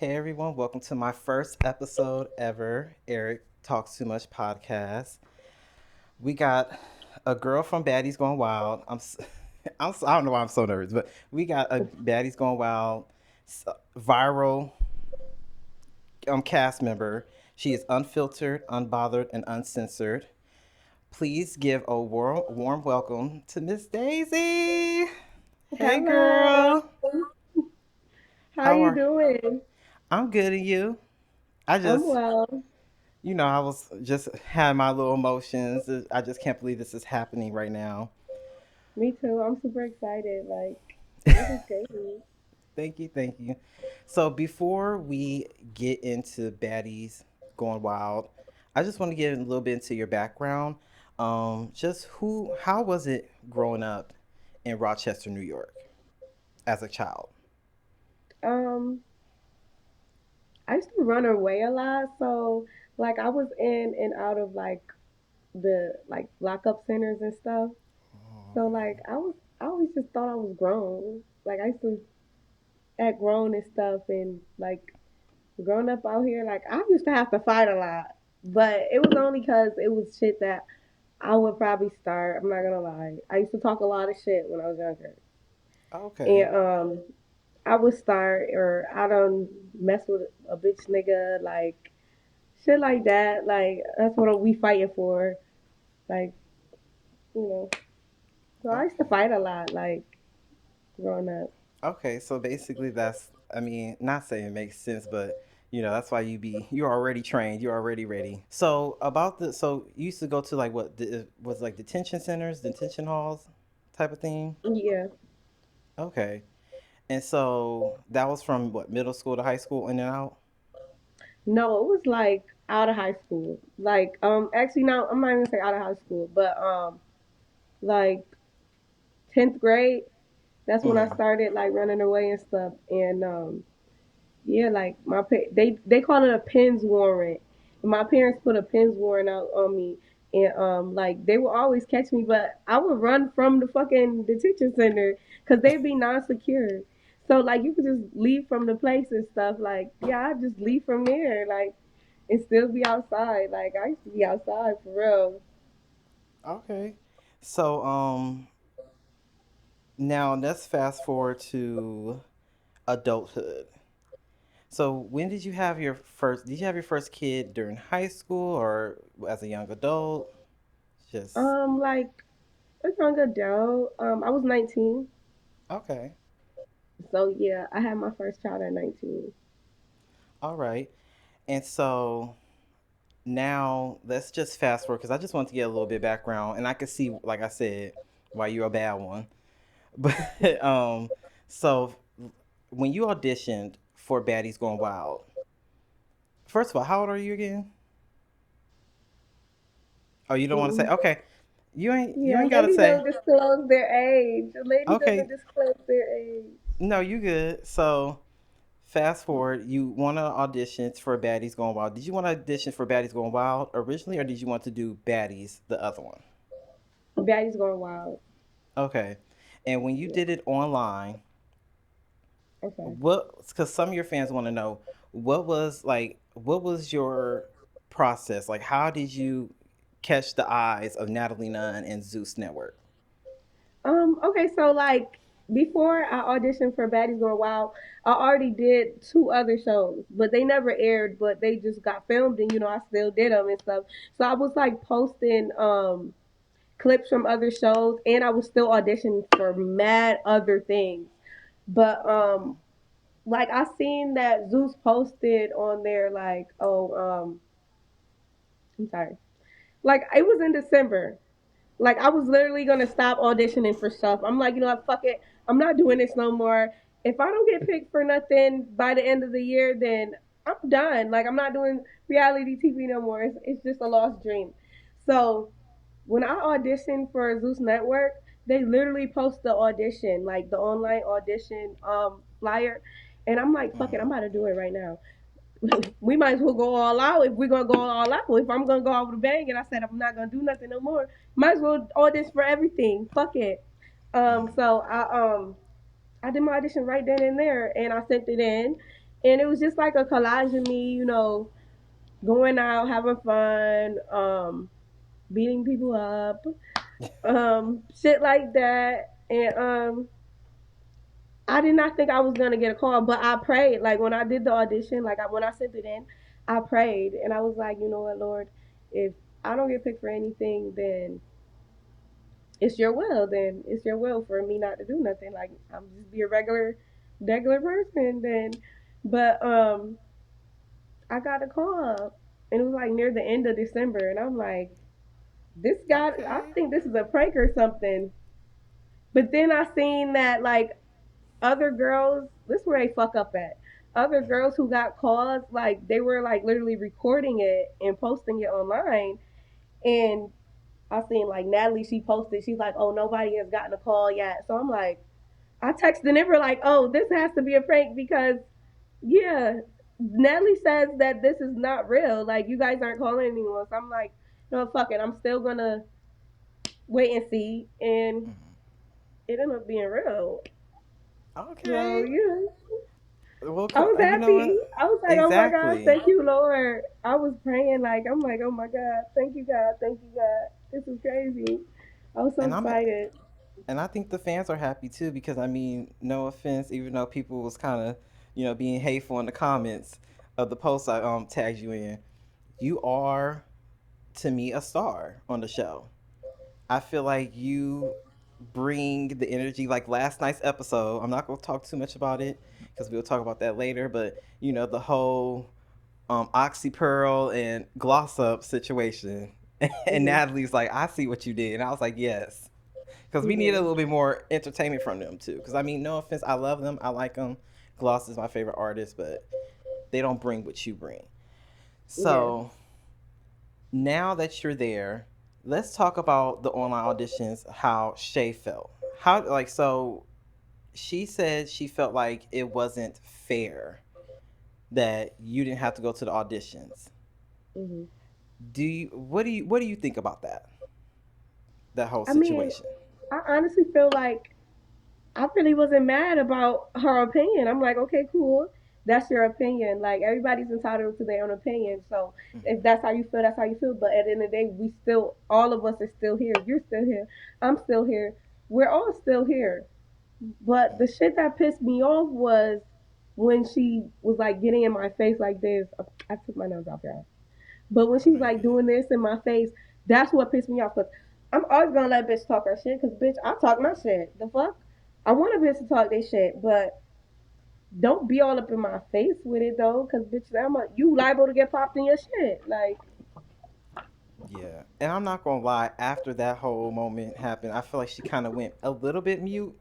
Hey everyone, welcome to my first episode ever, Eric Talks Too Much podcast. We got a girl from Baddies Going Wild. I don't know why I'm so nervous, but we got a Baddies Going Wild viral cast member. She is unfiltered, unbothered, and uncensored. Please give a warm welcome to Miss Daisy. Hey Hello. girl, How how you are? doing? I'm good, and you? I I'm just well. I was just had my little emotions. I just can't believe this is happening right now. Me too. I'm super excited. This is great. Thank you, thank you. So before we get into Baddies Going Wild, I just want to get a little bit into your background. Just how was it growing up in Rochester, New York, as a child? Um, I used to run away a lot, so I was in and out of the lockup centers and stuff. Oh, So okay. I always just thought I was grown. I used to act grown and stuff, and growing up out here, I used to have to fight a lot, but it was only because it was shit that I would probably start. I'm not gonna lie. I used to talk a lot of shit when I was younger, Okay. and I would start or I don't mess with a bitch nigga shit like that. That's what we fighting for. Like you know. So I used to Okay. fight a lot growing up. Okay, so basically not saying it makes sense, but that's why you're already trained, you're already ready. So you used to go to like what was like detention centers, detention halls type of thing? Yeah. Okay. And so that was from what, middle school to high school in and out? No, it was out of high school. Actually no, I'm not even gonna say out of high school, but like 10th grade. That's when I Mm. started running away and stuff. And yeah, they call it a pins warrant. And my parents put a pins warrant out on me, and they would always catch me, but I would run from the fucking detention center because they'd be non-secure. So you could just leave from the place and stuff. Yeah, I just leave from there and still be outside. I used to be outside for real. Okay. So now let's fast forward to adulthood. So when did you have your first did you have your first kid during high school or as a young adult? Just Like a young adult. I was 19, okay. so yeah, I had my first child at 19. All right. And so now let's just fast forward because I just want to get a little bit background and I can see, like I said, why you're a bad one. But so when you auditioned for Baddies Going Wild, first of all, how old are you again? Oh, you don't want to say? Mm-mm. Okay. You ain't gotta Ladies say. don't disclose their age. A lady doesn't Okay. disclose their age. No, you good. So fast forward, you want to audition for Baddies Going Wild. Did you want to audition for Baddies Going Wild originally, or did you want to do Baddies, the other one? Daddy's going wild. Okay. And when you Yeah. did it online, Okay. what? Because some of your fans want to know what was your process? Like, how did you catch the eyes of Natalie Nunn and Zeus Network? Okay. So before I auditioned for Baddies Going Wild, I already did two other shows, but they never aired. But they just got filmed, and I still did them and stuff. So I was posting clips from other shows, and I was still auditioning for mad other things. But I seen that Zeus posted on there I'm sorry. It was in December. I was literally gonna stop auditioning for stuff. I'm like, what, fuck it. I'm not doing this no more. If I don't get picked for nothing by the end of the year, then I'm done. I'm not doing reality TV no more. It's just a lost dream. So when I auditioned for Zeus Network, they literally post the audition, the online audition flyer, and I'm like, fuck it, I'm Mm. about to do it right now. We might as well go all out if we're gonna go all out. If I'm gonna go out with a bang and I said I'm not gonna do nothing no more, might as well audition for everything. Fuck it. Mm. So I did my audition right then and there, and I sent it in, And it was just like a collage of me, going out, having fun, beating people up, shit like that. And I did not think I was gonna get a call, but I prayed. Like when I did the audition, when I sent it in, I prayed and I was like, you know what, Lord, if I don't get picked for anything, then it's your will. Then it's your will for me not to do nothing. Like I'm just be a regular person. Then, but I got a call, and it was like near the end of December, and I'm like, this guy, I Okay. think this is a prank or something. But then I seen that like other girls, this is where they fuck up at. Other girls who got calls, like they were like literally recording it and posting it online. And I seen like Natalie, she posted, she's like, oh, nobody has gotten a call yet. So I'm like, I texted and they were like, oh, this has to be a prank because, yeah, Natalie says that this is not real. Like, you guys aren't calling anyone. So I'm like, no, fuck it. I'm still gonna wait and see. And Mhm. it ended up being real. So, Okay. yeah. Well, I was you know happy. what? I was like, oh my gosh, Exactly. thank you, Lord. I was praying, like, I'm like, oh my God, thank you, God, thank you, God. This is crazy. I was so And I'm excited. and I think the fans are happy too because I mean, no offense, even though people was kind of, being hateful in the comments of the post I tagged you in, you are to me a star on the show. I feel like you bring the energy like last night's episode. I'm not going to talk too much about it because we'll talk about that later, but the whole Oxy Pearl and Gloss Up situation. And Hmm. Natalie's like, I see what you did. And I was like, yes. Because we need a Hmm. little bit more entertainment from them too. Because I mean, no offense, I love them, I like them. Gloss is my favorite artist, but they don't bring what you bring. Yeah. So now that you're there, let's talk about the online auditions. How Shay felt. How like so she said she felt like it wasn't fair that you didn't have to go to the auditions. Hmm. What do you think about that whole I mean, situation? I honestly feel like I really wasn't mad about her opinion. I'm like, okay, cool. That's your opinion. Like everybody's entitled to their own opinion. So if Mm-hmm. that's how you feel, that's how you feel. But at the end of the day, we still, all of us are still here. You're still here. I'm still here. We're all still here. But the shit that pissed me off was when she was like getting in my face like this. I took my nose off, y'all. But when Oh she no, was you're like good. doing this in my face, that's what pissed me off. Cause I'm always gonna let bitch talk her shit. Cause bitch, I talk my shit. The fuck? I want a bitch to talk their shit, but don't be all up in my face with it though. Cause bitch, you liable to get popped in your shit. Like, Yeah, and I'm not gonna lie. After that whole moment happened, I feel like she kind of went a little bit mute.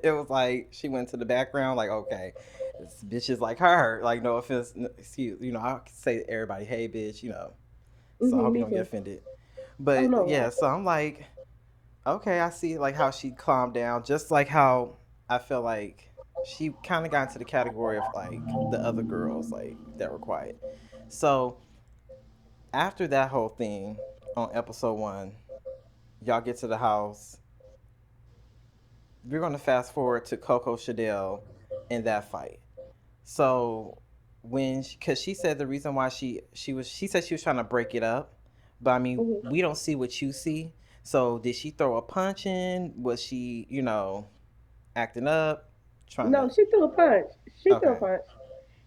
It was like she went to the background, like, okay, this bitch is like her. Like, no offense, excuse, I can say to everybody, hey, bitch, So I hope you me don't get too. offended. Oh But no, yeah, I, so I'm like, okay, I see like how she calmed down, just like how I feel like she kind of got into the category of like the other girls like that were quiet. So after that whole thing on episode 1, y'all get to the house. We're gonna fast forward to Coco Chaddell in that fight. So when because she said the reason why she said she was trying to break it up, but I mean mhm. we don't see what you see. So did she throw a punch in? Was she acting up, trying No, to? she threw a punch. She threw a Okay. punch.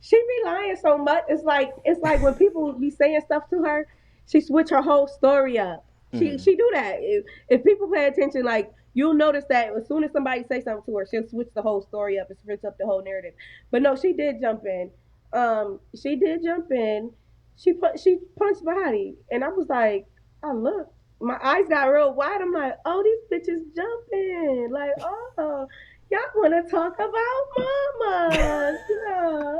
She be lying so much. It's like when people be saying stuff to her, she switch her whole story up. She Mm-hmm. she do that. If people pay attention, like you'll notice that as soon as somebody say something to her, she'll switch the whole story up and switch up the whole narrative. But no, she did jump in. She did jump in. She punched Bahati, and I was like, I looked. My eyes got real wide. I'm like, oh, these bitches jumping. Like, oh, y'all want to talk about mamas? Yeah.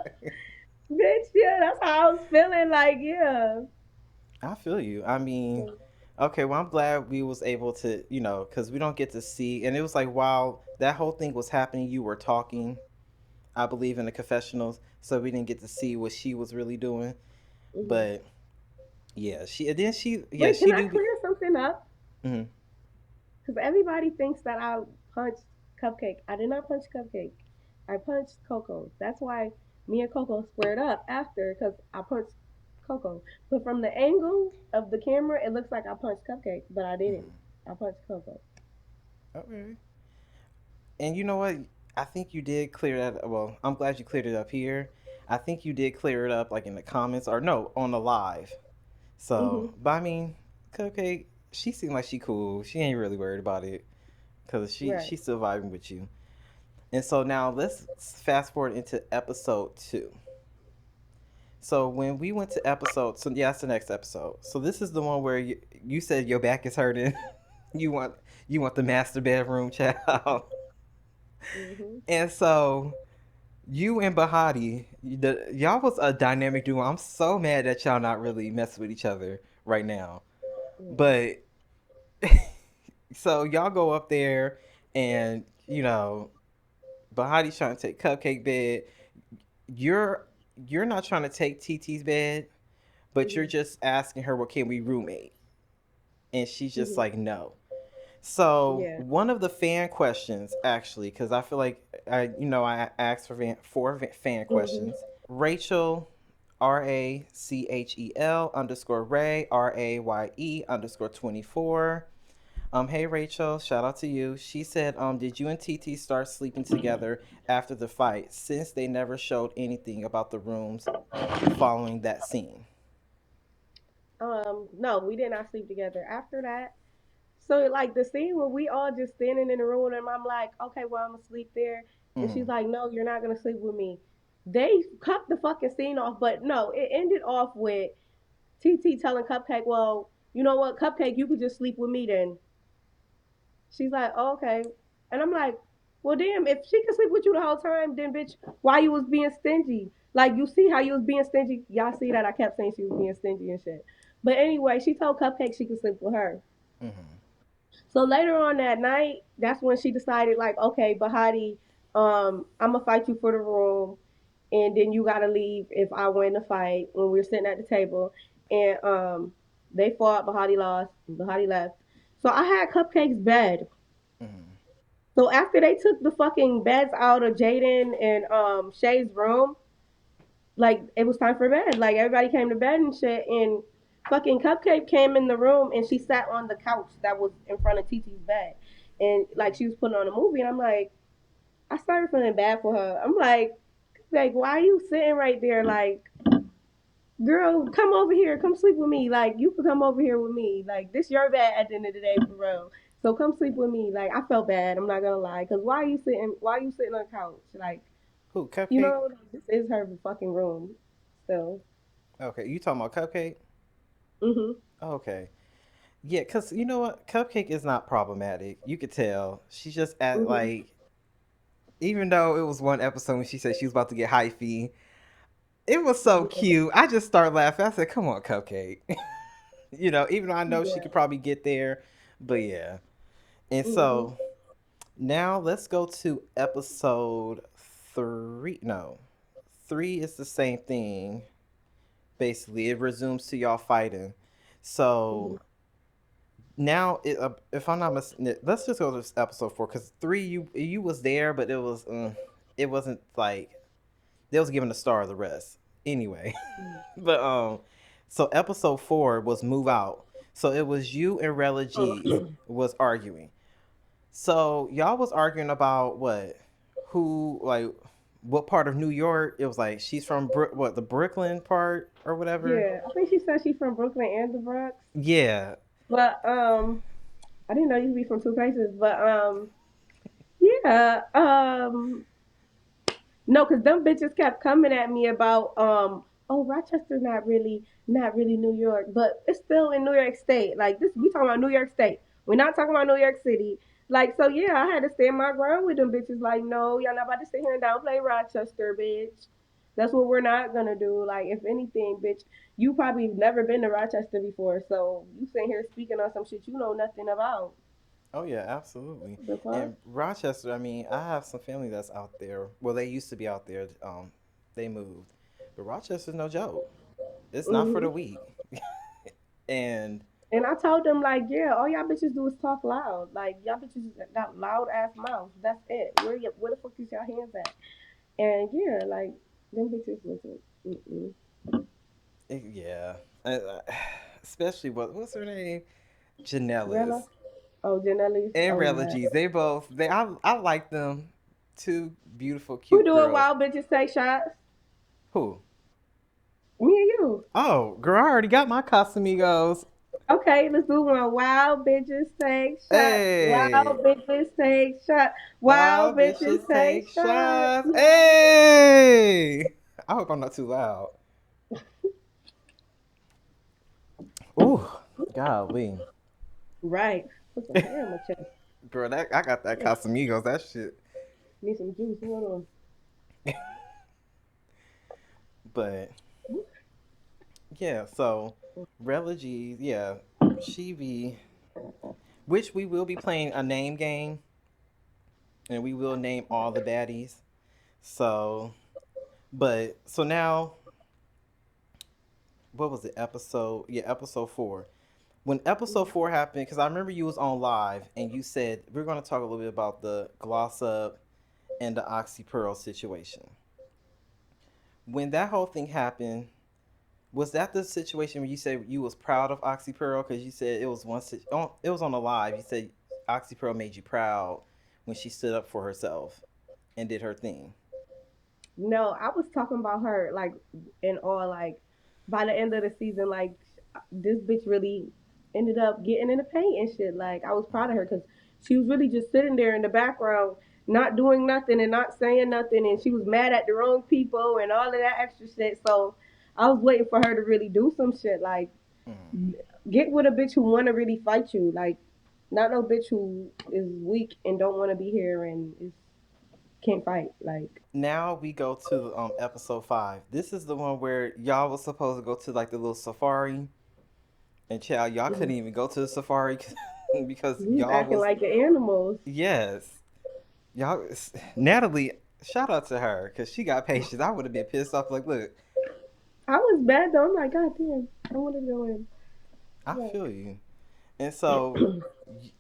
Bitch, yeah, that's how I was feeling. Like, yeah. I feel you. I mean, okay. Well, I'm glad we was able to, because we don't get to see. And it was like while that whole thing was happening, you were talking. I believe in the confessionals, so we didn't get to see what she was really doing. Hmm. But yeah, yeah, Wait, can she I do be. clear something up? Mhm. Because everybody thinks that I punched Cupcake. I did not punch Cupcake. I punched Coco. That's why. Me and Coco squared up after because I punched Coco. But from the angle of the camera, it looks like I punched Cupcake, but I didn't. Hmm. I punched Coco. Okay. And you know what? I think you did clear that. Well, I'm glad you cleared it up here. I think you did clear it up, like in the comments, or no, on the live. So, Mhm. but I mean, Cupcake, she seemed like she cool. She ain't really worried about it because Right. she's still vibing with you. And so now let's fast forward into episode 2. So when we went to episode, so yeah, that's the next episode. So this is the one where you said your back is hurting. you want you want the master bedroom, child. Mhm. And so you and Bahati, y'all was a dynamic duo. I'm so mad that y'all not really messing with each other right now. Yeah. But so y'all go up there, and Bahati's trying to take Cupcake bed. You're you're not trying to take TT's bed, but you're Mhm. just asking her, "Well, can we roommate?" And she's just Mhm. like, "No." So Yeah. one of the fan questions, actually, because I feel like I asked for fan Mhm. questions. Rachel, RACHEL underscore Ray, RAYE underscore 24. Hey Rachel, shout out to you. She said, did you and TT start sleeping together after the fight, since they never showed anything about the rooms following that scene? No, we did not sleep together after that. So like the scene where we all just standing in the room and I'm like, okay, well I'm gonna sleep there, and she's Mm-hmm. like, no, you're not gonna sleep with me. They cut the fucking scene off, but no, it ended off with TT telling Cupcake, well, you know what, Cupcake, you could just sleep with me then. She's like, oh, okay, and I'm like, well, damn, if she could sleep with you the whole time, then bitch, why you was being stingy? Like you see how you was being stingy? Y'all see that I kept saying she was being stingy and shit. But anyway, she told Cupcake she could sleep with her. Mm-hmm. So later on that night, that's when she decided, like, okay, Bahati, I'm gonna fight you for the room, and then you gotta leave if I win the fight. When we were sitting at the table, and they fought, Bahati lost, Bahati left. So I had Cupcake's bed. Mm-hmm. So after they took the fucking beds out of Jaden and Shay's room, like it was time for bed. Like everybody came to bed and shit, and fucking Cupcake came in the room and she sat on the couch that was in front of TT's bed, and like she was putting on a movie, and I'm like, I started feeling bad for her. I'm like, why are you sitting right there? Like, girl, come over here, come sleep with me. Like, you can come over here with me. Like, this your bed at the end of the day, for real. So come sleep with me. Like, I felt bad. I'm not gonna lie, cause why are you sitting? Why are you sitting on the couch? Like, Who, you Cupcake? know, this is her fucking room. Still. Okay, you talking about Cupcake? Mhm. Okay. Yeah, because you know what? Cupcake is not problematic. You could tell. She's just at, Mhm. like, even though it was one episode when she said she was about to get hyphy, it was so cute. I just started laughing. I said, come on, Cupcake. Even though I know she Yeah. could probably get there, but yeah. And Mhm. so now let's go to episode 3. No, 3 is the same thing. Basically, it resumes to y'all fighting. Mhm. So now, if I'm not mistaken, let's just go to episode 4, because 3, you was there, but it wasn't like they was giving a star of the rest anyway. But so episode 4 was move out. So it was you and Rella Gz was arguing. So y'all was arguing about who, like, what part of New York? It was like she's from the Brooklyn part or whatever. Yeah. I think she said she's from Brooklyn and the Bronx, Yeah. but I didn't know you could be from two places, but yeah, no, because them bitches kept coming at me about oh, Rochester not really New York, but it's still in New York State. Like this, we talking about New York State. We're not talking about New York City. Like so, yeah, I had to stand my ground with them bitches. Like, no, y'all not about to sit here and downplay Rochester, bitch. That's what we're not gonna do. Like, if anything, bitch, you probably never been to Rochester before, so you sitting here speaking on some shit you know nothing about. Oh yeah, absolutely. The fuck? And Rochester, I mean, I have some family that's out there. Well, they used to be out there. They moved, but Rochester's no joke. It's not for Hmm. the weak. And And I told them like, yeah, all y'all bitches do is talk loud. Like y'all bitches got loud ass mouths. That's it. Where the fuck is y'all hands at? And yeah, like. Them bitches wasn't. Mm-mm. Yeah. Especially what's her name? Rella. Janelys Oh, Janelys. and Oh Rella yeah. Gz. They both I like them. Two beautiful, Who cute doing girls. wild bitches take shots? Who? Me and you. Oh, girl, I already got my Casamigos. Okay, let's do one. Wild bitches take shots. Hey, Wild bitches take shots. Wild wild bitches bitches take take shots. shots. Hey, I hope I'm not too loud. Ooh, golly, Right. Put some hair in my chest. girl, that I got that Yeah. Casamigos. That shit. Need some juice. Hold But yeah, so Rella G, yeah, she be, which we will be playing a name game, and we will name all the baddies. So, but so now, what was it? Episode, yeah, episode 4. When episode on. 4 happened, because I remember you was on live and you said we're going to talk a little bit about the gloss up and the oxy pearl situation. When that whole thing happened, was that the situation where you said you was proud of oxy pearl? Because you said it was it was on the live. You said oxy pearl made you proud when she stood up for herself and did her thing. No, I was talking about her like in all like by the end of the season, like this bitch really ended up getting in the paint and shit. Like I was proud of her because she was really just sitting there in the background, not doing nothing and not saying nothing, and she was mad at the wrong people and all of that extra shit. So I was waiting for her to really do some shit, like Mm. get with a bitch who want to really fight you, like not no bitch who is weak and don't want to be here and is can't fight, like. Now we go to episode 5. This is the one where y'all was supposed to go to like the little safari, and child, y'all couldn't even go to the safari because He's y'all acting was, like the animals. yes, y'all. Natalie, shout out to her because she got patience. I would have been pissed off. Like, look, I was bad though. I'm like, God damn, I wanted to go in. I Like, feel you. And so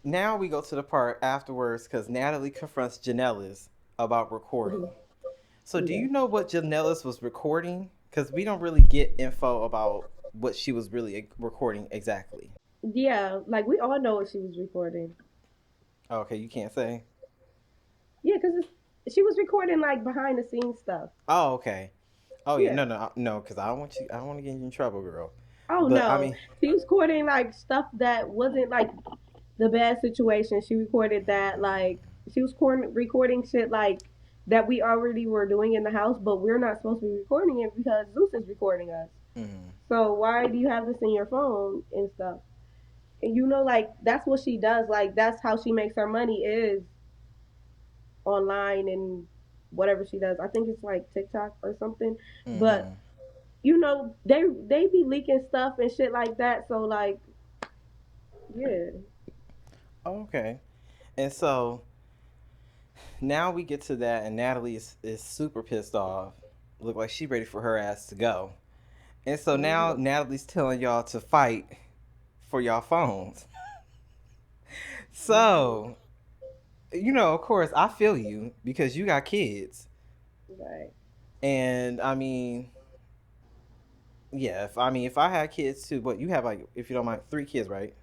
now we go to the part afterwards because Natalie confronts Janellis about recording. So do yeah, you know what Janellis was recording? Because we don't really get info about what she was really recording exactly. yeah, like we all know what she was recording. Okay, you can't say. Yeah, because she was recording like behind the scenes stuff. Oh, okay. Oh yeah, Yeah. no, because I don't want you. I don't want to get you in trouble, girl. Oh But I no, mean, she was recording like stuff that wasn't like the bad situation. She recorded that like she was recording shit like that we already were doing in the house, but we're not supposed to be recording it because Zeus is recording us. mm, So why do you have this in your phone and stuff? And you know, like that's what she does. Like that's how she makes her money is online and whatever she does. I think it's like TikTok or something. But mm-hmm. you know, they be leaking stuff and shit like that. So like, yeah, Okay. And so now we get to that, and Natalie is super pissed off. Look like she ready for her ass to go. And so now hmm Natalie's telling y'all to fight for y'all phones. hmm So, of course, I feel you because you got kids. right, And I mean, yeah, if I had kids too, but you have like, if you don't mind, 3 kids, right?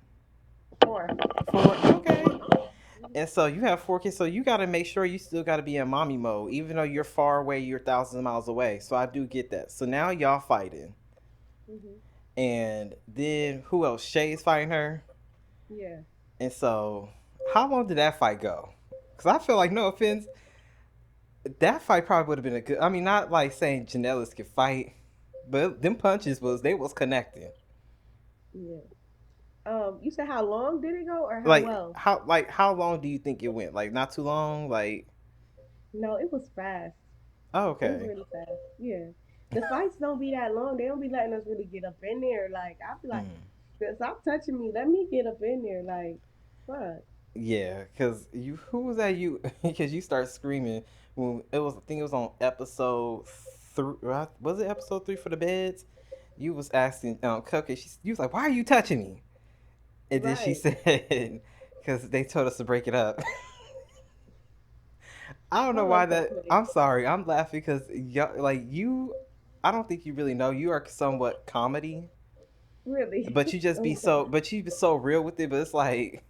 or 4? Okay. And so you have 4 kids, so you got to make sure you still got to be in mommy mode, even though you're far away, you're thousands of miles away. So I do get that. So now y'all fighting. hmm And then who else? Shay's fighting her. yeah, And so, how long did that fight go? Because I feel like, no offense, that fight probably would have been a good. I mean, not like saying Janellis could fight, but them punches was connecting. yeah. You said how long did it go or how Like well? how long do you think it went? Like not too long. Like No, it was fast. oh, It was okay. really fast. Yeah. The fights don't be that long. They don't be letting us really get up in there. Like I be like, Mm. stop touching me. Let me get up in there. Like, fuck. Yeah, because you who was that you? Because you start screaming when it was. I think it was on episode 3. Was it episode 3 for the beds? You was asking Cupcake. You was like, "Why are you touching me?" And then she Right. said, "Because they told us to break it up." I don't I know don't why like that that. movie. I'm sorry. I'm laughing because like you. I don't think you really know. You are somewhat comedy, Really. but you just be Okay. so. But you be so real with it. But it's like,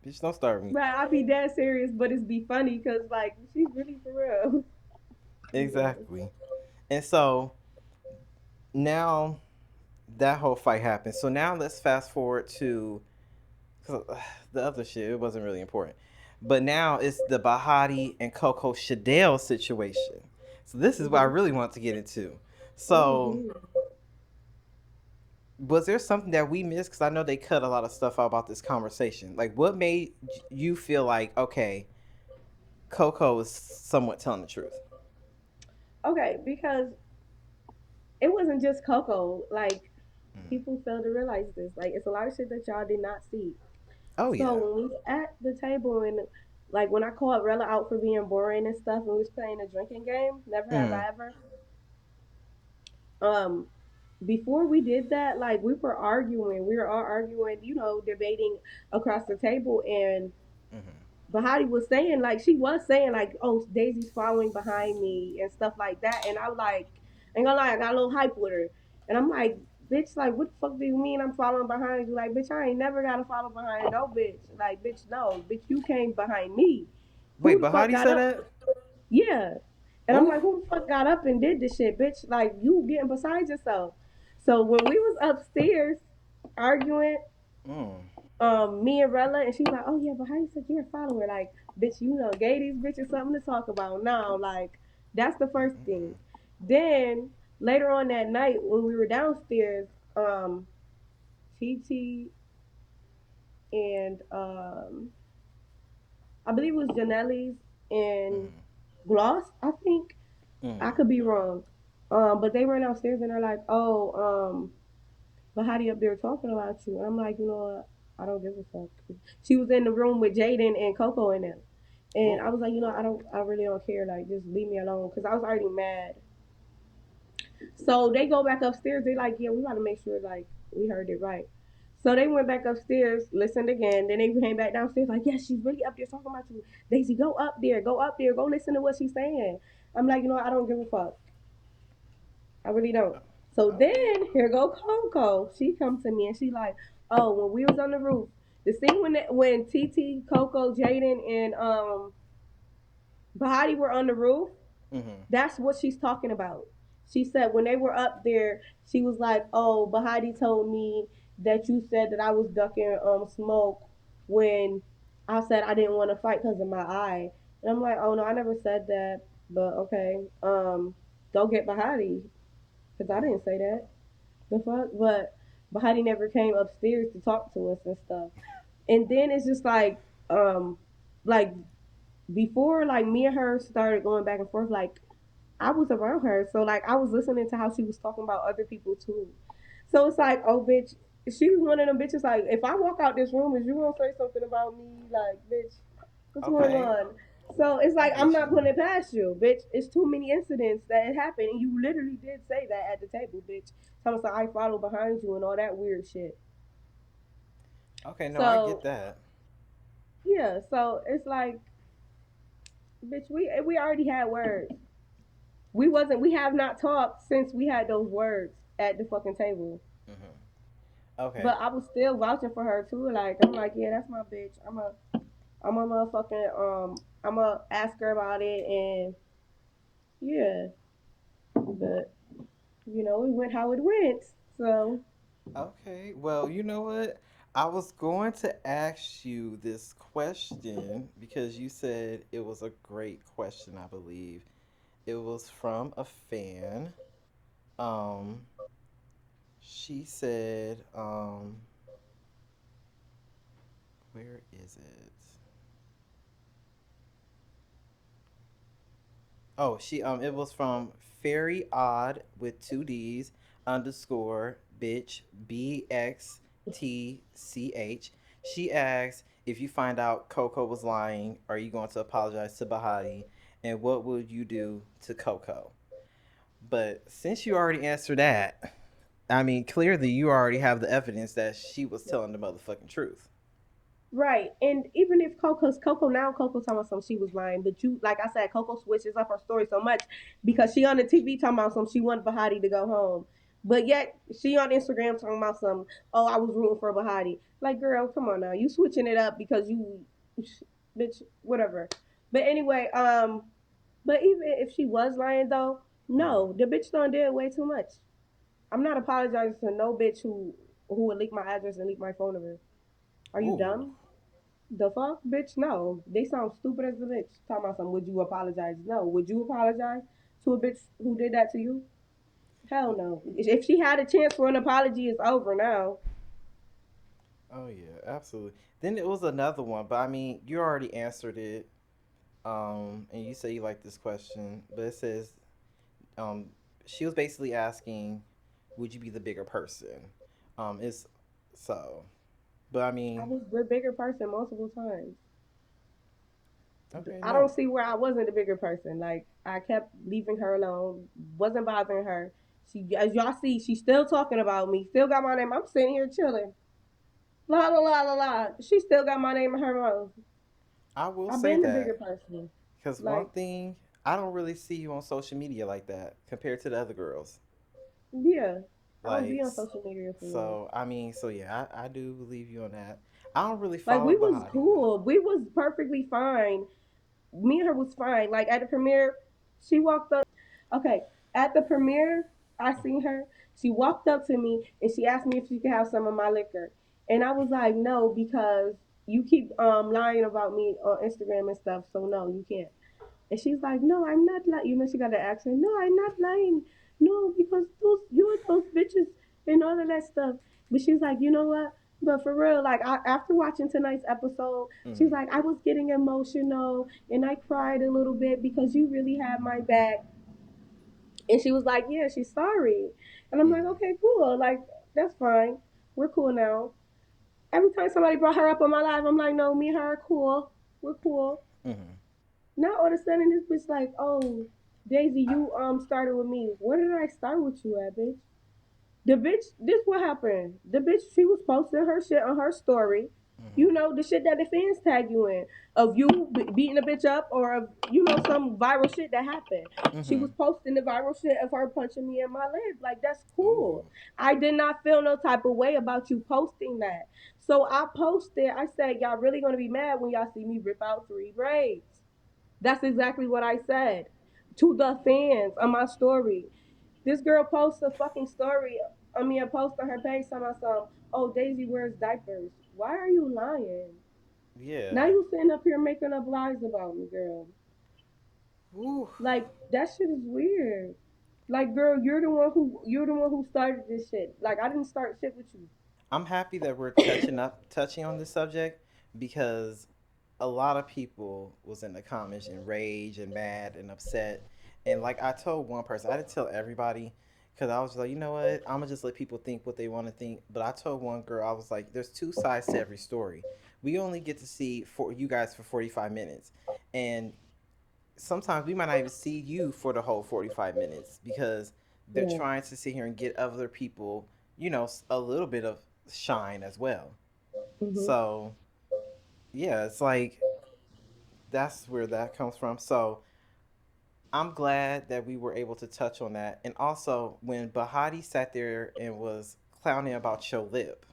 bitch, don't start me. Right, I be dead serious, but it's be funny because like she's really for real. Yeah. Exactly. And so now that whole fight happened. So now let's fast forward to 'cause, the other shit. It wasn't really important, but now it's the Bahati and Coco Chaddell situation. So this is what I Mhm. really want to get into. So Mhm. was there something that we missed? Because I know they cut a lot of stuff out about this conversation. Like, what made you feel like okay, Coco is somewhat telling the truth? Okay, because it wasn't just Coco. Like Mm. people fail to realize this. Like it's a lot of shit that y'all did not see. Oh So yeah. when we was at the table and like when I called Rella out for being boring and stuff, and we was playing a drinking game, never have Mm. I ever. Um, before we did that, like we were arguing. We were all arguing, debating across the table, and Mm-hmm. Bahati was saying like she was saying like, oh, Daisy's following behind me and stuff like that, and I was like, ain't gonna lie, I got a little hype with her, and I'm like, bitch, like what the fuck do you mean I'm following behind you? Like, bitch, I ain't never gotta follow behind no bitch. Like, bitch, no, bitch, you came behind me. Who Wait, the fuck Bahati got said up? that? Yeah, and I'm Oh. like, who the fuck got up and did this shit, bitch? Like, you getting beside yourself. So when we was upstairs arguing, Mm. me and Rella, and she's like, "Oh yeah, but how you said you're a follower? Like, bitch, gave these bitches something to talk about now. Like, that's the first thing. Mm-mm. Then later on that night when we were downstairs, Teetee and I believe it was Janelys and Mm-hmm. Gloss. I think I Mm. could be wrong, but they were downstairs and they're like, "Oh, Bahati up there talking about you," and I'm like, you know what? I don't give a fuck. She was in the room with Jaden and Coco and them. And I Oh. was like, I really don't care. Like, just leave me alone. Cause I was already mad. So they go back upstairs. They like, yeah, we gotta make sure like we heard it right. So they went back upstairs, listened again. Then they came back downstairs like, yes, she's really up there talking about you. Daisy, go up there, go listen to what she's saying. I'm like, I don't give a fuck. I really don't. So Okay. then here go Coco. She comes to me and she like, oh, when we was on the roof, the scene when TT, Coco, Jaden, and Bahati were on the roof. Mm-hmm. That's what she's talking about. She said when they were up there, she was like, "Oh, Bahati told me that you said that I was ducking smoke when I said I didn't want to fight because of my eye." And I'm like, "Oh no, I never said that." But okay, go get Bahati because I didn't say that. The fuck, but Bahati never came upstairs to talk to us and stuff. And then it's just like before, like me and her started going back and forth, like I was around her, so like I was listening to how she was talking about other people too. So it's like, oh bitch, she was one of them bitches. Like if I walk out this room, is you gonna say something about me? Like bitch, what's going Okay. on? So it's I like I'm get not you. putting it past you, bitch. It's too many incidents that had happened, and you literally did say that at the table, bitch. Tell us like, I follow behind you and all that weird shit. Okay, no, I get So that. yeah, so it's like, bitch, we already had words. We have not talked since we had those words at the fucking table. Mm-hmm. Okay. But I was still vouching for her too. Like I'm like, yeah, that's my bitch. I'm a motherfucking I'm a ask her about it and yeah. But it went how it went. So Okay. Well, you know what? I was going to ask you this question because you said it was a great question, I believe. It was from a fan. Um, she said, where is it? Oh, it was from Fairy Odd with two D's underscore bitch BXTCH. She asked if you find out Coco was lying, are you going to apologize to Bahati? And what would you do to Coco? But since you already answered that, I mean, clearly you already have the evidence that she was telling the motherfucking truth. Right. And even if Coco now Coco talking about some she was lying, but you like I said, Coco switches up her story so much because she on the TV talking about some she wanted Bahati to go home. But yet she on Instagram talking about some, oh, I was rooting for Bahati. Like, girl, come on now. You switching it up because you bitch, whatever. But anyway, but even if she was lying though, Mm-hmm. no, the bitch done did way too much. I'm not apologizing to no bitch who would leak my address and leak my phone number. Are you Ooh. dumb? The fuck, bitch? No. They sound stupid as a bitch. Talking about some, would you apologize? No. Would you apologize to a bitch who did that to you? Hell no. If she had a chance for an apology, it's over now. Oh yeah, absolutely. Then it was another one, but I mean, you already answered it. And you say you like this question, but it says, um, she was basically asking, would you be the bigger person? It's so, but I I mean, was the bigger person multiple times. okay, I don't no, see where I wasn't the bigger person. Like, I kept leaving her alone, wasn't bothering her. She, as y'all see, she's still talking about me, still got my name. I'm sitting here chilling. La la la la la. She still got my name in her mouth. I will I've say been the bigger that person. because one Like, thing, I don't really see you on social media like that compared to the other girls. yeah, I don't Like, be on social media for real. so I mean, so yeah, I do believe you on that. I don't really Like, follow we was Bahati though. cool. We was perfectly fine. Me and her was fine. Like at the premiere, she walked up. Okay, at the premiere, I seen her. She walked up to me and she asked me if she could have some of my liquor, and I was like, no, because you keep lying about me on Instagram and stuff. So no, you can't. And she's like, no, I'm not lying. You know, she got the accent. No, I'm not lying. No, because those you and those bitches and all of that stuff. But she's like, you know what? But for real, like after watching tonight's episode, she's Mm-hmm. like, I was getting emotional and I cried a little bit because you really had my back. And she was like, yeah, she's sorry. And I'm like, Mm-hmm. okay, cool. Like that's fine. We're cool now. Every time somebody brought her up on my live, I'm like, no, me and her are cool. We're cool. Mm-hmm. Now all of a sudden this bitch like, oh, Daisy, you started with me. Where did I start with you at, bitch? The bitch, this what happened. The bitch, she was posting her shit on her story. Mm-hmm. You know, the shit that the fans tag you in of you beating a bitch up or of, you know, some viral shit that happened. She Mm-hmm. was posting the viral shit of her punching me in my leg. Like, that's cool. Ooh. I did not feel no type of way about you posting that. So I posted, I said, y'all really gonna be mad when y'all see me rip out 3 braids. That's exactly what I said to the fans on my story. This girl posts a fucking story. I mean, a post on her page talking about some, oh, Daisy wears diapers. Why are you lying? Now Yeah. you sitting up here making up lies about me, girl. Ooh. Like that shit is weird. Like, girl, you're the one who started this shit. Like, I didn't start shit with you. I'm happy that we're touching on this subject because a lot of people was in the comments enraged and mad and upset. And like I told one person, I didn't tell everybody because I was like, you know what? I'm gonna just let people think what they want to think. But I told one girl, I was like, there's two sides to every story. We only get to see for you guys for 45 minutes, and sometimes we might not even see you for the whole 45 minutes because they're Yeah. trying to sit here and get other people, a little bit of shine as well. Mhm. So, yeah, it's like that's where that comes from. So, I'm glad that we were able to touch on that. And also, when Bahati sat there and was clowning about your lip,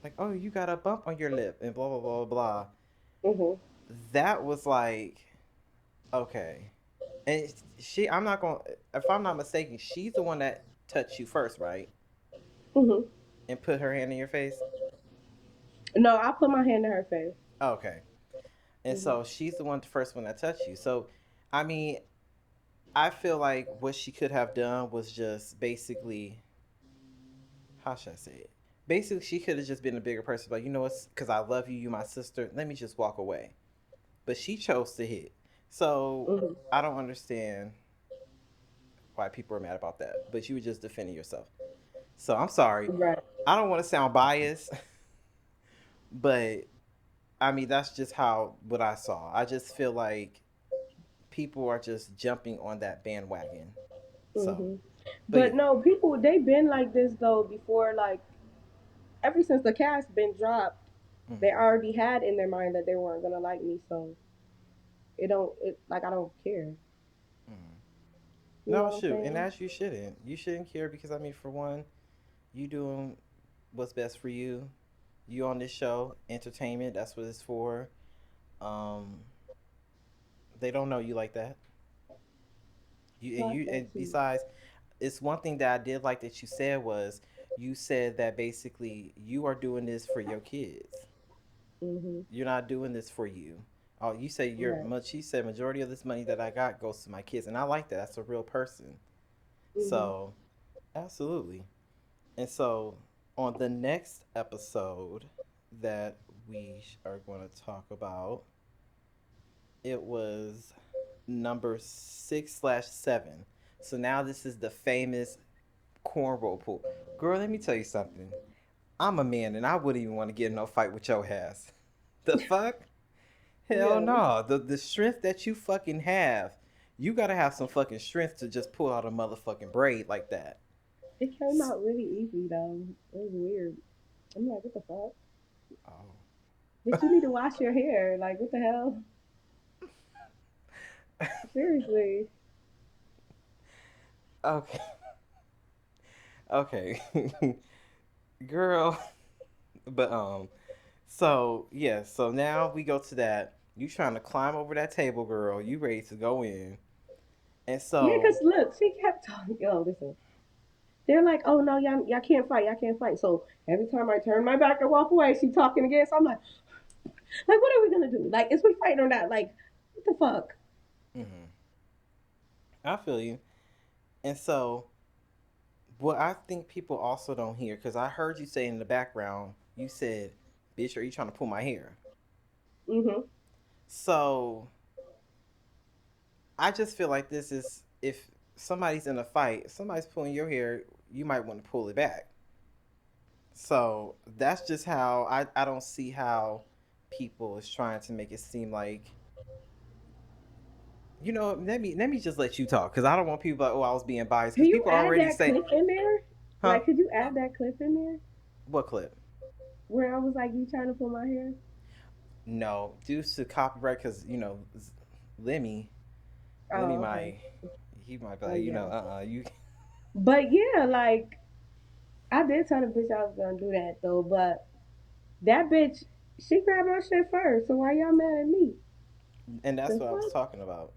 like, oh, you got a bump on your lip and blah, blah, blah, blah, Mhm. that was like, okay. And I'm not going to, if I'm not mistaken, she's the one that touched you first, right? Mhm. And put her hand in your face? No, I put my hand in her face. Okay. And Mhm. so she's the one, the first one that touched you. So, I mean, I feel like what she could have done was just basically, how should I say it? Basically, she could have just been a bigger person, but you know what? Because I love you, you my sister. Let me just walk away. But she chose to hit. So Mhm. I don't understand why people are mad about that. But you were just defending yourself. So I'm sorry. Right. I don't want to sound biased, but I mean that's just how what I saw. I just feel like people are just jumping on that bandwagon. So, Mhm. but But yeah. no, people they been like this though before. Like ever since the cast been dropped. They Mm-hmm. already had in their mind that they weren't gonna like me, so like I don't care. Mm-hmm. You know No, what I'm shoot, and saying? as you shouldn't. You shouldn't care because I mean, for one, you doing what's best for you. You on this show, entertainment. That's what it's for. Um, they don't know you like that. Clock that And too. besides, it's one thing that I did like that you said was you said that basically you are doing this for your kids. Mhm. You're not doing this for you. Oh, you say you're Right. much. She said majority of this money that I got goes to my kids, and I like that. That's a real person. Mhm. So absolutely. And so on the next episode that we are going to talk about, it was number 6/7. So now this is the famous cornrow pool. Girl, let me tell you something. I'm a man and I wouldn't even want to get in no fight with your ass. The fuck? Hell Yeah. no. The strength that you fucking have, you gotta have some fucking strength to just pull out a motherfucking braid like that. It came out really easy though. It was weird. I'm like, what the fuck? Oh. Bitch, you need to wash your hair. Like, what the hell? Seriously. Okay. Okay. Girl. But so yeah, so now we go to that. You trying to climb over that table, girl. You ready to go in. And Yeah, so cause look, she kept talking. Yo, listen. They're like, oh no, y'all can't fight, y'all can't fight. So every time I turn my back and walk away, she talking again. So I'm like, what are we gonna do? Like, is we fighting or not? Like, what the fuck? mhm, I feel you. And so what I think people also don't hear, because I heard you say in the background, you said, bitch, are you trying to pull my hair? Mhm. So I just feel like this is if somebody's in a fight, if somebody's pulling your hair, you might want to pull it back. So that's just how I don't see how people is trying to make it seem like let me just let you talk because I don't want people like, oh, I was being biased Can because you people add already that say, clip in there? huh? Like, could you add that clip in there What clip? where I was like, you trying to pull my hair? No, due to copyright, because Lemmy, Lemmy Oh, okay. might he might be Oh like, yeah. you. But yeah, like I did tell the bitch I was gonna do that though, but that bitch, she grabbed my shit first. So why y'all mad at me? And that's The what I was fuck? talking about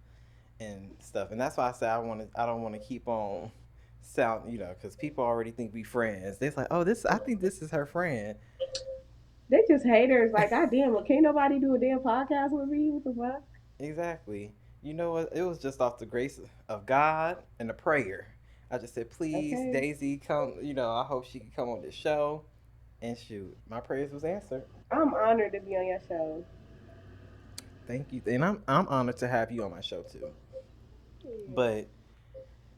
and stuff, and that's why I said I don't want to keep on sound, because people already think we friends. They're like, oh, I think this is her friend. They just haters. Like, God damn, well, can't nobody do a damn podcast with me? What the fuck? Exactly. You know what? It was just off the grace of God and a prayer. I just said, please, Okay. Daisy, come. I hope she can come on this show. And shoot, my prayers was answered. I'm honored to be on your show. Thank you, and I'm honored to have you on my show too. Yeah. But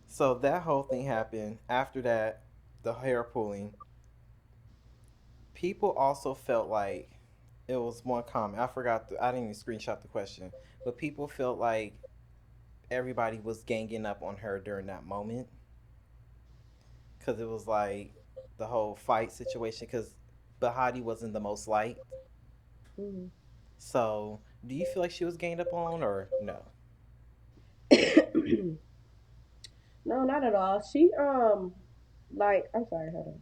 so that whole thing happened. After that, the hair pulling. People also felt like it was one comment. I forgot. I didn't even screenshot the question, but people felt like everybody was ganging up on her during that moment because it was like the whole fight situation. Because Bahati wasn't the most liked. Mhm. So, do you feel like she was ganged up on or no? No, not at all. She like I'm sorry, hold on.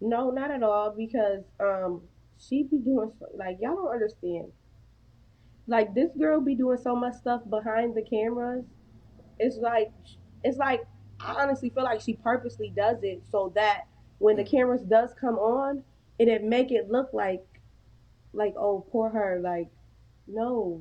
No, not at all because she be doing like y'all don't understand. Like this girl be doing so much stuff behind the cameras. It's like it's like I honestly feel like she purposely does it so that when the Mm-hmm. cameras does come on, it'd make it look like oh poor her. Like no,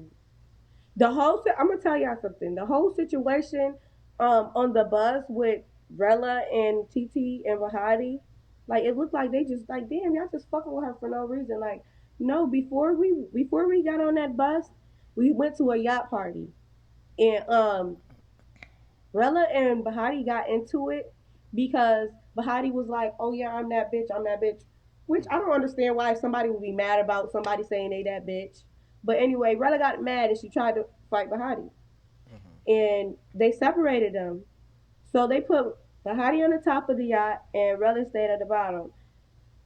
I'm gonna tell y'all something. The whole situation on the bus with Rella and Teetee and Bahati, like it looked like they just like damn y'all just fucking with her for no reason. Like no, before we got on that bus, we went to a yacht party and Rella and Bahati got into it because Bahati was like, "Oh yeah, I'm that bitch," which I Mm-hmm. don't understand why somebody would be mad about somebody saying they that bitch. But anyway, Rella got mad and she tried to fight Bahati, Mm-hmm. and they separated them. So they put Bahati on the top of the yacht and Rella stayed at the bottom.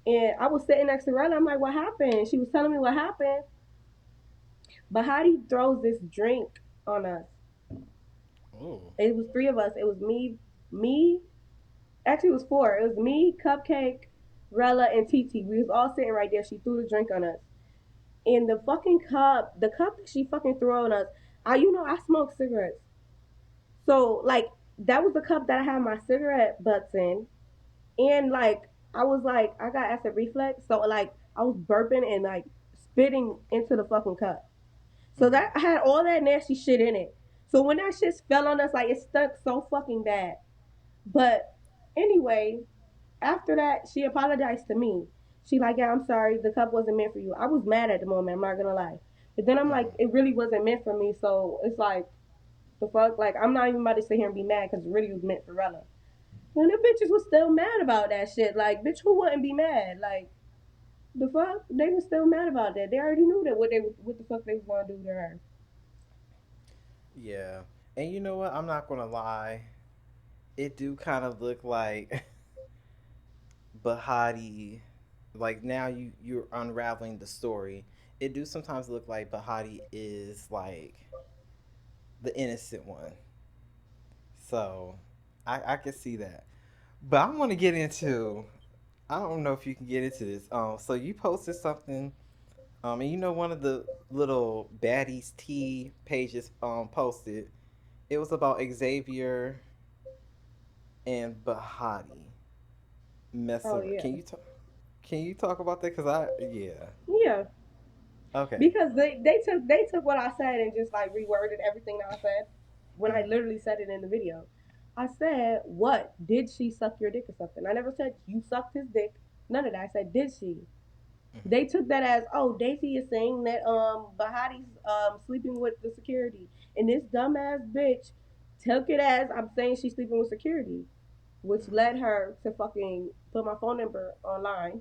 And I was sitting next to Rella. I'm like, what happened? She was telling me what happened. Bahati throws this drink on us. Oh. It was three of us. It was me. Actually, it was four. It was me, Cupcake, Rella, and Teetee. We was all sitting right there. She threw the drink on us. And the cup that she fucking threw on us, I smoke cigarettes. So, like, that was the cup that I had my cigarette butts in. And, like, I got acid reflux. So, like, I was burping and, like, spitting into the fucking cup. So Mm-hmm. that had all that nasty shit in it. So when that shit fell on us, like, it stunk so fucking bad. But anyway, after that, she apologized to me. She like, yeah, I'm sorry, the cup wasn't meant for you. I was mad at the moment, I'm not gonna lie. But then I'm like, Mm-hmm. it really wasn't meant for me. So it's like, the fuck, like, I'm not even about to sit here and be mad because it really was meant for Rella. And the bitches was still mad about that shit. Like, bitch, who wouldn't be mad? Like, the fuck, they were still mad about that. They already knew that what the fuck they was gonna do to her. Yeah. And you know what? I'm not gonna lie. It do kind of look like Bahati. Like now you're unraveling the story. It do sometimes look like Bahati is like the innocent one. So I can see that. But I want to get into. I don't know if you can get into this. So you posted something. And you know one of the little baddies tea pages posted. It was about Xavier and Bahati Oh messing. yeah, Can you talk? Can you talk about that? Cause I yeah. yeah. Okay. Because they took what I said and just like reworded everything that I said when I Mm-hmm. literally said it in the video. I said, "What did she suck your dick or something?" I never said you sucked his dick. None of that. I said, "Did she?" Mm-hmm. They took that as, "Oh, Daisy is saying that Bahati's sleeping with the security," and this dumbass bitch took it as I'm saying she's sleeping with security, which Mm-hmm. led her to fucking put my phone number online.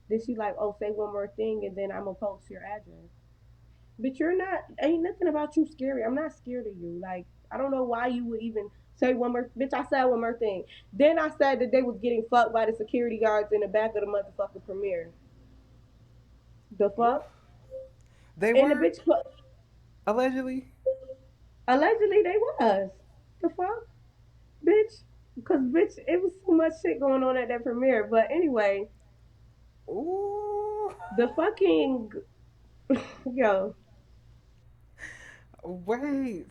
Then she like, "Oh, say one more thing, and then I'm gonna post your address." But you're not. Ain't nothing about you scary. I'm not scared of you. Like, I don't know why you would even say one more. Bitch, I said one more thing. Then I said that they was getting fucked by the security guards in the back of the motherfucking premiere. The Ooh. fuck. They And the were bitch put allegedly. allegedly they was. The fuck, bitch. Because bitch, it was so much shit going on at that premiere. But anyway, Ooh. the fucking yo. Wait.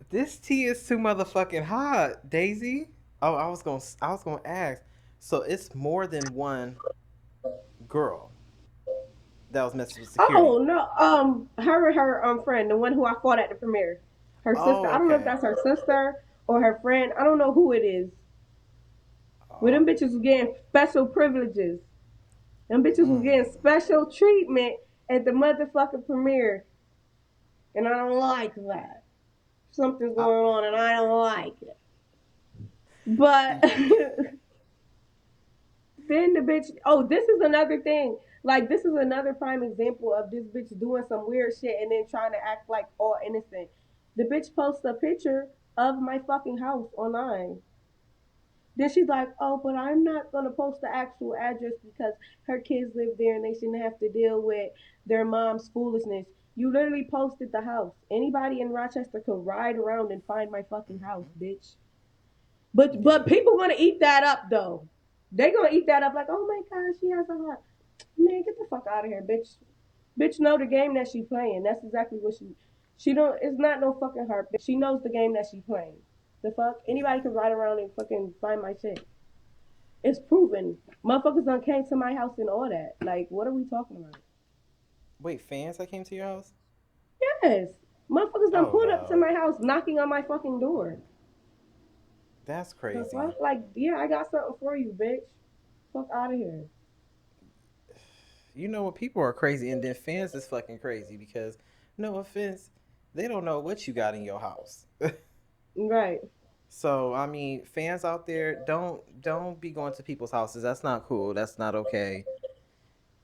This tea is too motherfucking hot, Daisy. Oh, I was gonna ask. So it's more than one girl that was messing with security. Oh no, her and her friend, the one who I fought at the premiere, her sister. Oh, I don't know if okay. that's her sister or her friend. I don't know who it is. But them Oh. bitches was getting special privileges. Them bitches was Mm. getting special treatment at the motherfucking premiere, and I don't like that. Something's I, going on, and I don't like it. But then the bitch. Oh, this is another thing. Like, this is another prime example of this bitch doing some weird shit and then trying to act like all innocent. The bitch posts a picture of my fucking house online. Then she's like, "Oh, but I'm not gonna post the actual address because her kids live there and they shouldn't have to deal with their mom's foolishness." You literally posted the house. Anybody in Rochester could ride around and find my fucking house, mhm. bitch. But Yeah. people gonna eat that up though. They gonna eat that up like, "Oh my god, she has a heart." Man, get the fuck out of here, bitch. Bitch know the game that she playing. That's exactly what she don't. It's not no fucking heart, bitch. She knows the game that she playing. The fuck? Anybody Yeah. can ride around and fucking find my shit. It's proven. Motherfuckers done came to my house and all that. Like, what are we talking about? Wait, fans that came to your house? Yes. Motherfuckers done Oh pulled up to no. my house knocking on my fucking door. That's The crazy. fuck? Like, yeah, I got something for you, bitch. Fuck out of here. You know what? People are crazy, and then fans is fucking crazy because, no offense, they don't know what you got in your house. Right. So I mean, fans out there, don't be going to people's houses. That's not cool. That's not okay.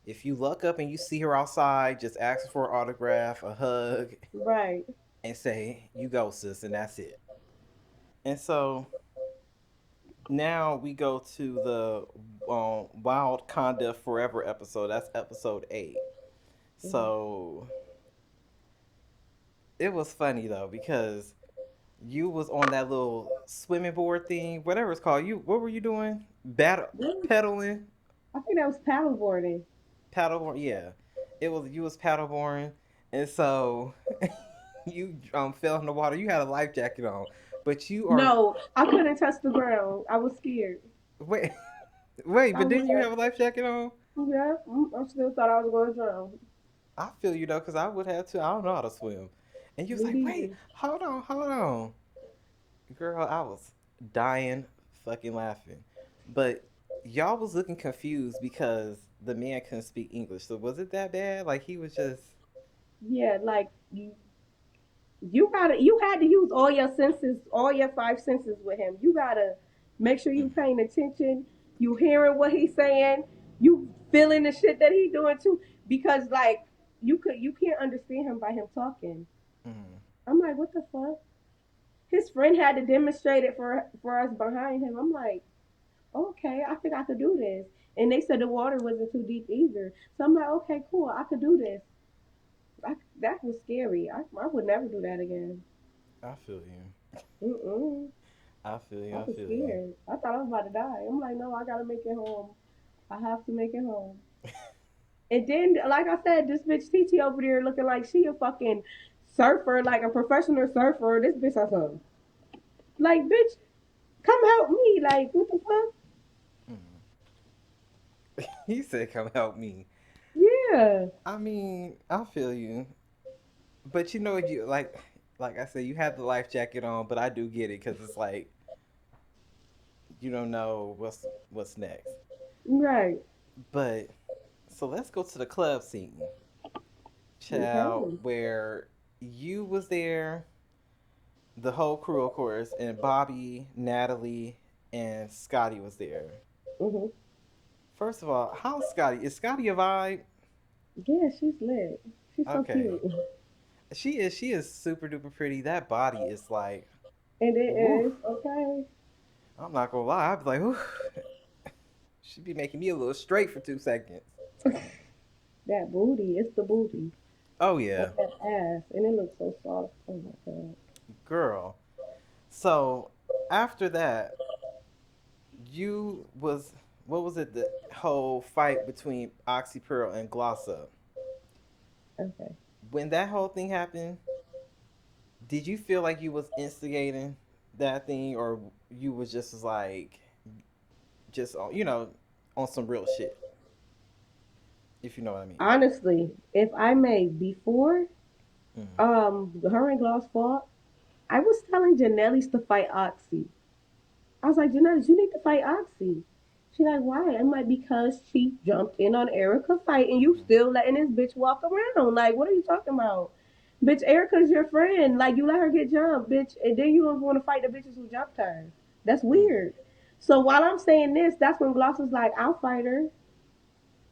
If you luck up and you see her outside, just ask for an autograph, a hug, Right. and say, "You go, sis," and that's it. And so now we go to the Wild Conda Forever episode. That's episode 8. Mhm. So it was funny though because you was on that little swimming board thing, whatever it's called. You what were you doing? Battle Really? pedaling, I think that was paddleboarding. paddleboard. Yeah, it was you was paddleboarding, and so you fell in the water. You had a life jacket on, but you are No, I couldn't touch the ground. I was scared. wait wait. I But was didn't you have like, a life jacket on? yeah, I still thought I was going to drown. I feel you though, cause I would have too. I don't know how to swim, and you was Me like, wait, neither. hold on, girl. I was dying, fucking laughing, but y'all was looking confused because the man couldn't speak English. So was it that bad? Like he was just. Yeah, like you had to use all your senses, all your five senses with him. You gotta make sure you Mm, paying attention, you hearing what he's saying, you feeling the shit that he doing too. Because like you can't understand him by him talking. mm, I'm like, what the fuck? His friend had to demonstrate it for us behind him. I'm like, okay, I think I could do this. And they said the water wasn't too deep either. So I'm like, okay, cool, I could do this. That was scary. I would never do that again. I feel you. Mm-mm. I feel you. I I was feel you. scared. I thought I was about to die. I'm like, no, I gotta make it home. I have to make it home. And then, like I said, this bitch Teetee over there looking like she a fucking surfer, like a professional surfer. This bitch has some. Like, bitch, come help me. Like, what the fuck? Mm. He said, "Come help me." Yeah. I mean, I feel you, but you know, you like I said, you have the life jacket on, but I do get it because it's like you don't know what's next. Right. But so let's go to the club scene, child, Okay. where you was there, the whole crew, of course, and Bobby, Natalie, and Scotty was there. Mhm. First of all, how's Scotty? Is Scotty a vibe? Yeah, she's lit. She's so Okay, cute. she is super duper pretty. That body is like, And it woo. is okay. I'm not gonna lie. I'd be like, whew. She'd be making me a little straight for 2 seconds. That booty, it's the booty. Oh And yeah, that ass. And it looks so soft. Oh my god. girl. So after that, you was what was it? The whole fight between Oxy Pearl and Gloss Up. Okay. When that whole thing happened, did you feel like you was instigating that thing, or you was just like just on on some real shit, if you know what I mean? Honestly, if I may, before Mm, her and Gloss fought, I was telling Janelys to fight Oxy. I was like, Janelys, you need to fight Oxy. She like, why? I'm like, because she jumped in on Erica fight and you mm, still letting this bitch walk around. Like, what are you talking about? Bitch, Erica's your friend. Like, you let her get jumped, bitch, and then you don't want to fight the bitches who jumped her. That's mm, weird. So while I'm saying this, that's when Gloss was like, I'll fight her.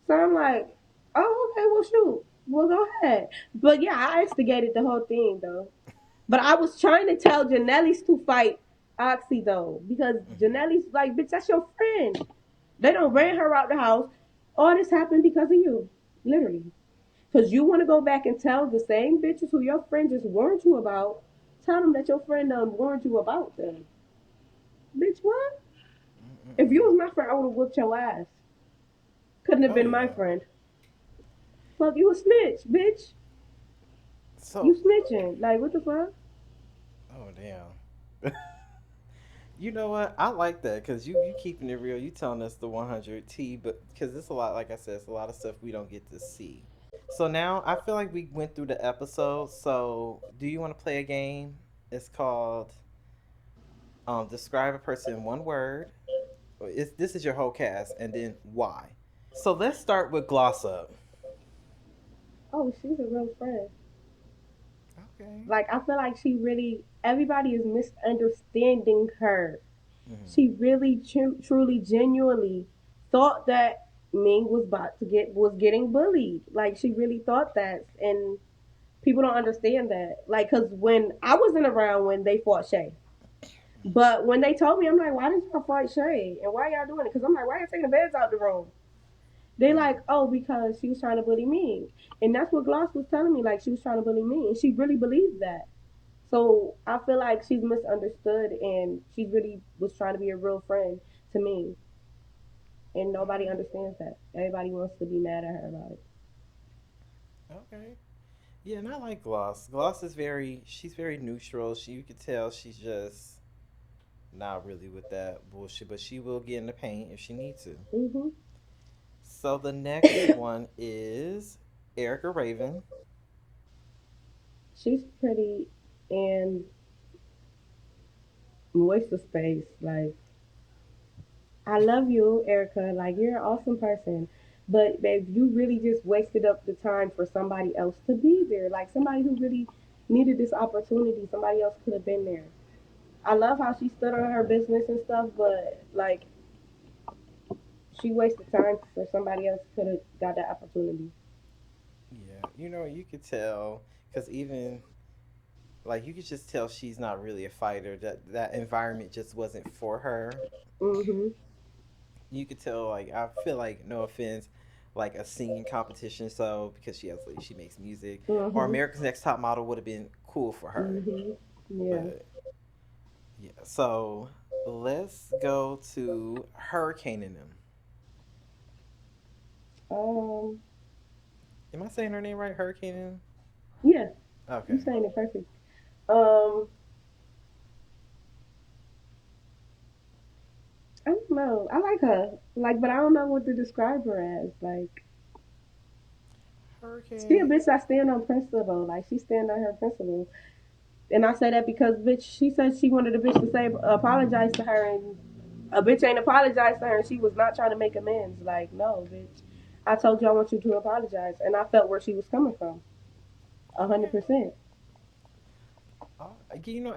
So I'm like, oh, okay, well, shoot. Well, go ahead. But yeah, I instigated the whole thing, though. But I was trying to tell Janelle's to fight Oxy, though, because mm, Janelle's like, bitch, that's your friend. They don't ran her out the house. All this happened because of you. Literally. Because you want to go back and tell the same bitches who your friend just warned you about, tell them that your friend done warned you about them. Bitch, what? mm, If you mm. was my friend, I would have whooped your ass. Couldn't have Oh been my yeah. friend. Fuck, you a snitch, bitch. You So, snitching. Like, what the fuck? oh damn. You know what? I like that because you keeping it real. You telling us the 100T, but because it's a lot. Like I said, it's a lot of stuff we don't get to see. So now I feel like we went through the episode. So do you want to play a game? It's called describe a person in one word. This is your whole cast, and then why. So let's start with Gloss Up. Oh, she's a real friend. Okay. Like, I feel like everybody is misunderstanding her. Hmm. She really, truly, genuinely thought that Ming was getting bullied. Like, she really thought that, and people don't understand that. Like, cause when I wasn't around when they fought Shay, But when they told me, I'm like, why did y'all fight Shay? And why y'all doing it? Because I'm like, why y'all taking the beds out the room? They like, Mm. oh, because she was trying to bully me. And that's what Gloss was telling me, like she was trying to bully me. And she really believed that. So I feel like she's misunderstood and she really was trying to be a real friend to me. And All nobody right. understands that. Everybody wants to be mad at her about it. Okay. Yeah, and I like Gloss. Gloss is very, she's very neutral. She, you could tell she's just not really with that bullshit, but she will get in the paint if she needs to. Hmm. So the next one is Erica Raven. She's pretty and waste of space. Like, I love you, Erica. Like, you're an awesome person. But babe, you really just wasted up the time for somebody else to be there. Like somebody who really needed this opportunity. Somebody else could have been there. I love how she stood on her business and stuff, but like she wasted time for somebody else could have got that opportunity. Yeah, you could tell because even like you could just tell she's not really a fighter. That environment just wasn't for her. Mhm. You could tell. Like I feel like no offense, like a singing competition. So because she makes music, or Mhm. America's Next Top Model would have been cool for her. Mhm. Yeah. But yeah, so let's go to Hurricane in them. Um. Am I saying her name right? Hurricane in them? Yeah. You Okay. saying it perfect. Um. I don't know. I like her. Like, but I don't know what to describe her as. Like, she a Hurricane. bitch that stand on principle. Like, she stand on her principle. And I say that because bitch, she said she wanted a bitch to say apologize to her, and a bitch ain't apologized to her. And she was not trying to make amends. Like, no, bitch. I told you I want you to apologize, and I felt where she was coming from. 100%.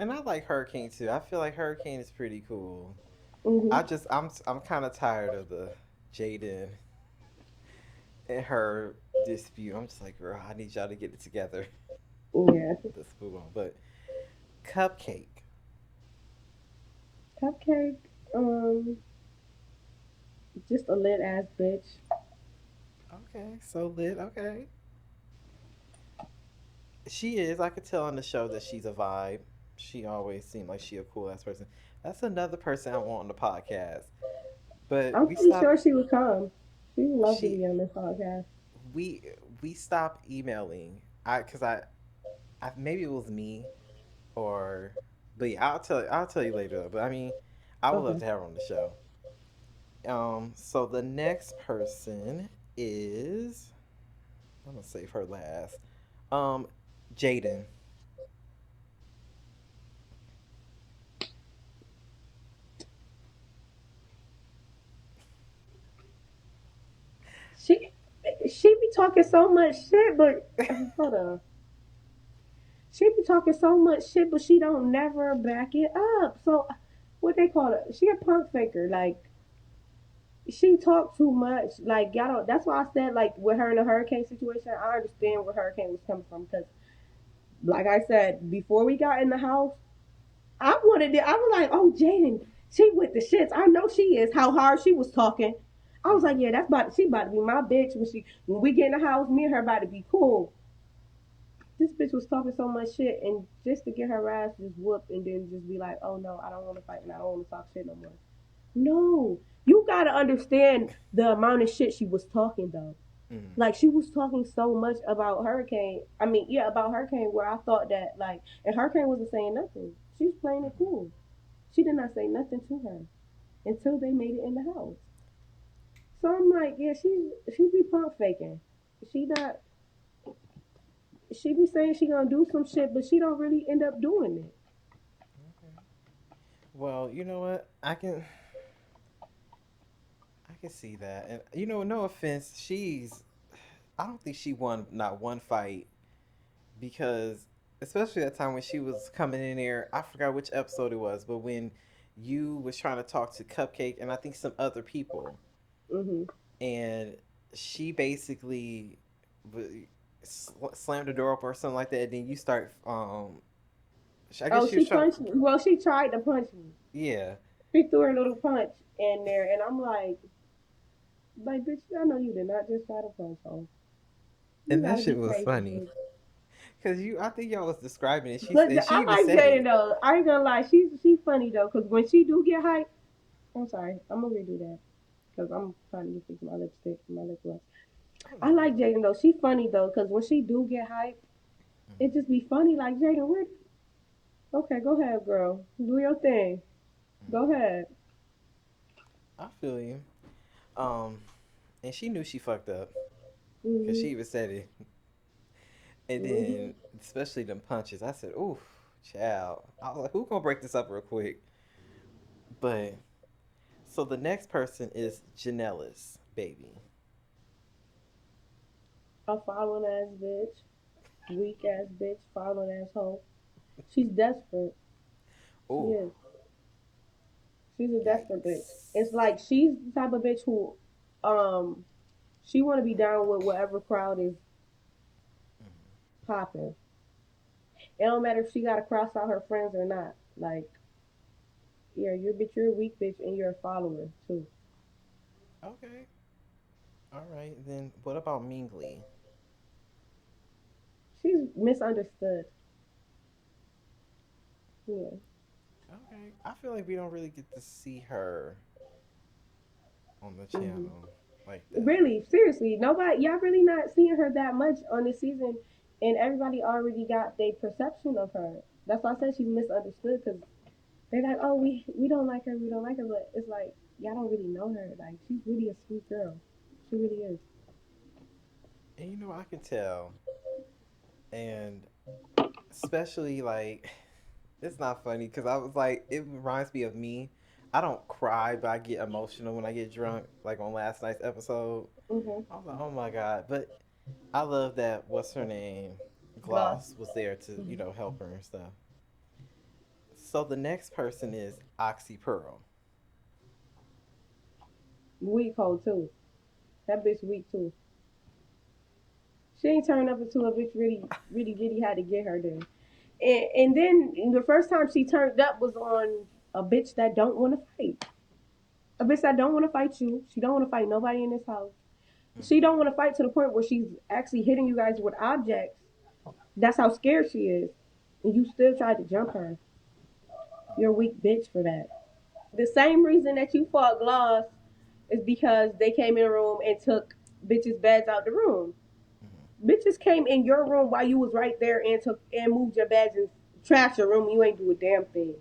And I like Hurricane too. I feel like Hurricane is pretty cool. Mhm. I'm kind of tired of the Jaden and her dispute. I'm just like, girl, I need y'all to get it together. Yeah. Let's move on. But Cupcake. Cupcake. Um. Just a lit ass bitch. Okay, so lit. Okay, she is. I could tell on the show that she's a vibe. She always seemed like she a cool ass person. That's another person I want on the podcast. But I'm we pretty sure stopped. she would come. She would love to She be on this podcast. we we stopped emailing. I maybe it was me or but yeah, I'll tell you later. But I mean, I would love Okay. to have her on the show. So the next person is I'm gonna save her last. Um, Jaden. She she be talking so much shit, but hold on. She be talking so much shit, but she don't never back it up. So what they call it? She a punk faker. Like she talk too much. Like y'all don't. That's why I said like with her in the hurricane situation, I understand where hurricane was coming from because, like I said, before we got in the house, I wanted it. I was like, oh Jaden, she with the shits. I know she is. How hard she was talking. I was like, Mm-hmm. yeah, that's about she about to be my bitch when we get in the house. Me and her about to be cool. This bitch was talking so much shit, and just to get her ass just whooped, and then just be like, oh no, I don't want to fight, and I don't want to talk shit no more. No, you gotta understand the amount of shit she was talking though. Mm-hmm. Like she was talking so much about Hurricane. I mean, yeah, about Hurricane where I thought that like, and Hurricane wasn't saying nothing. She was playing it Mm-hmm. cool. She did not say nothing to her until they made it in the house. So I'm like, yeah, she be pump faking. She not. She be saying she gonna do some shit, but she don't really end up doing it. Okay. Well, you know what? I can see that, and no offense, I don't think she won not one fight because especially that time when she was coming in there, I forgot which episode it was, but when you was trying to talk to Cupcake and I think some other people, Hmm. and she basically slammed the door up or something like that, and then you start I guess Oh, she was she trying to punched me. Well, she tried to punch me. Yeah, She threw her little punch in there, and I'm like, bitch, I know you did not just try to punch home. You and that gotta be shit was crazy, funny bitch. because I think y'all was describing it. But And she I even like said Jaden it. though. I ain't gonna lie, she's funny though, cause when she do get hyped, I'm sorry, I'm gonna redo that, cause I'm trying to fix my lipstick, my lip gloss. Oh I no. like Jaden though. She funny though, cause when she do get hyped, it just be funny. Like Jaden, where? Okay, go ahead, girl. Do your thing. Go ahead. I feel you. Um, and she knew she fucked up because Mhm. she even said it. And Mhm. then, especially them punches, I said, "Oof, child." I was like, "Who gonna break this up real quick?" But so the next person is Janelys Baby. A following ass bitch, weak ass bitch, following ass hoe. She's desperate. She Ooh, is. She's a desperate bitch. It's yikes. like she's the type of bitch who, um, she want to be down with whatever crowd is popping. It don't matter if she got to cross out her friends or not. Like, yeah, you're a bitch, you're a weak bitch, and you're a follower too. Okay, all right. Then what about MingLi? She's misunderstood. Yeah. Okay, I feel like we don't really get to see her on the Hmm. channel like that. Really, seriously, nobody, y'all really not seeing her that much on this season, and everybody already got their perception of her. That's why I said she's misunderstood because they're like, oh, we don't like her, we don't like her, but it's like y'all don't really know her. Like she's really a sweet girl. She really is. And I can tell, and especially like it's not funny because I was like, it reminds me of me. I don't cry, but I get emotional when I get drunk, like on last night's episode. Mhm. I was like, oh my god! But I love that. What's her name? Gloss. Gloss was there to Mhm. help her and stuff. So the next person is Oxy Pearl. Weak hoe too. That bitch weak too. She ain't turned up until a bitch really had to get her there. And then the first time she turned up was on a bitch that don't want to fight. A bitch that don't want to fight you. She don't want to fight nobody in this house. She don't want to fight to the point where she's actually hitting you guys with objects. That's how scared she is. And you still tried to jump her. You're a weak bitch for that. The same reason that you fought Gloss is because they came in the room and took bitches' beds out the room. Mm-hmm. Bitches came in your room while you was right there and took and moved your beds and trashed your room. And you ain't do a damn thing.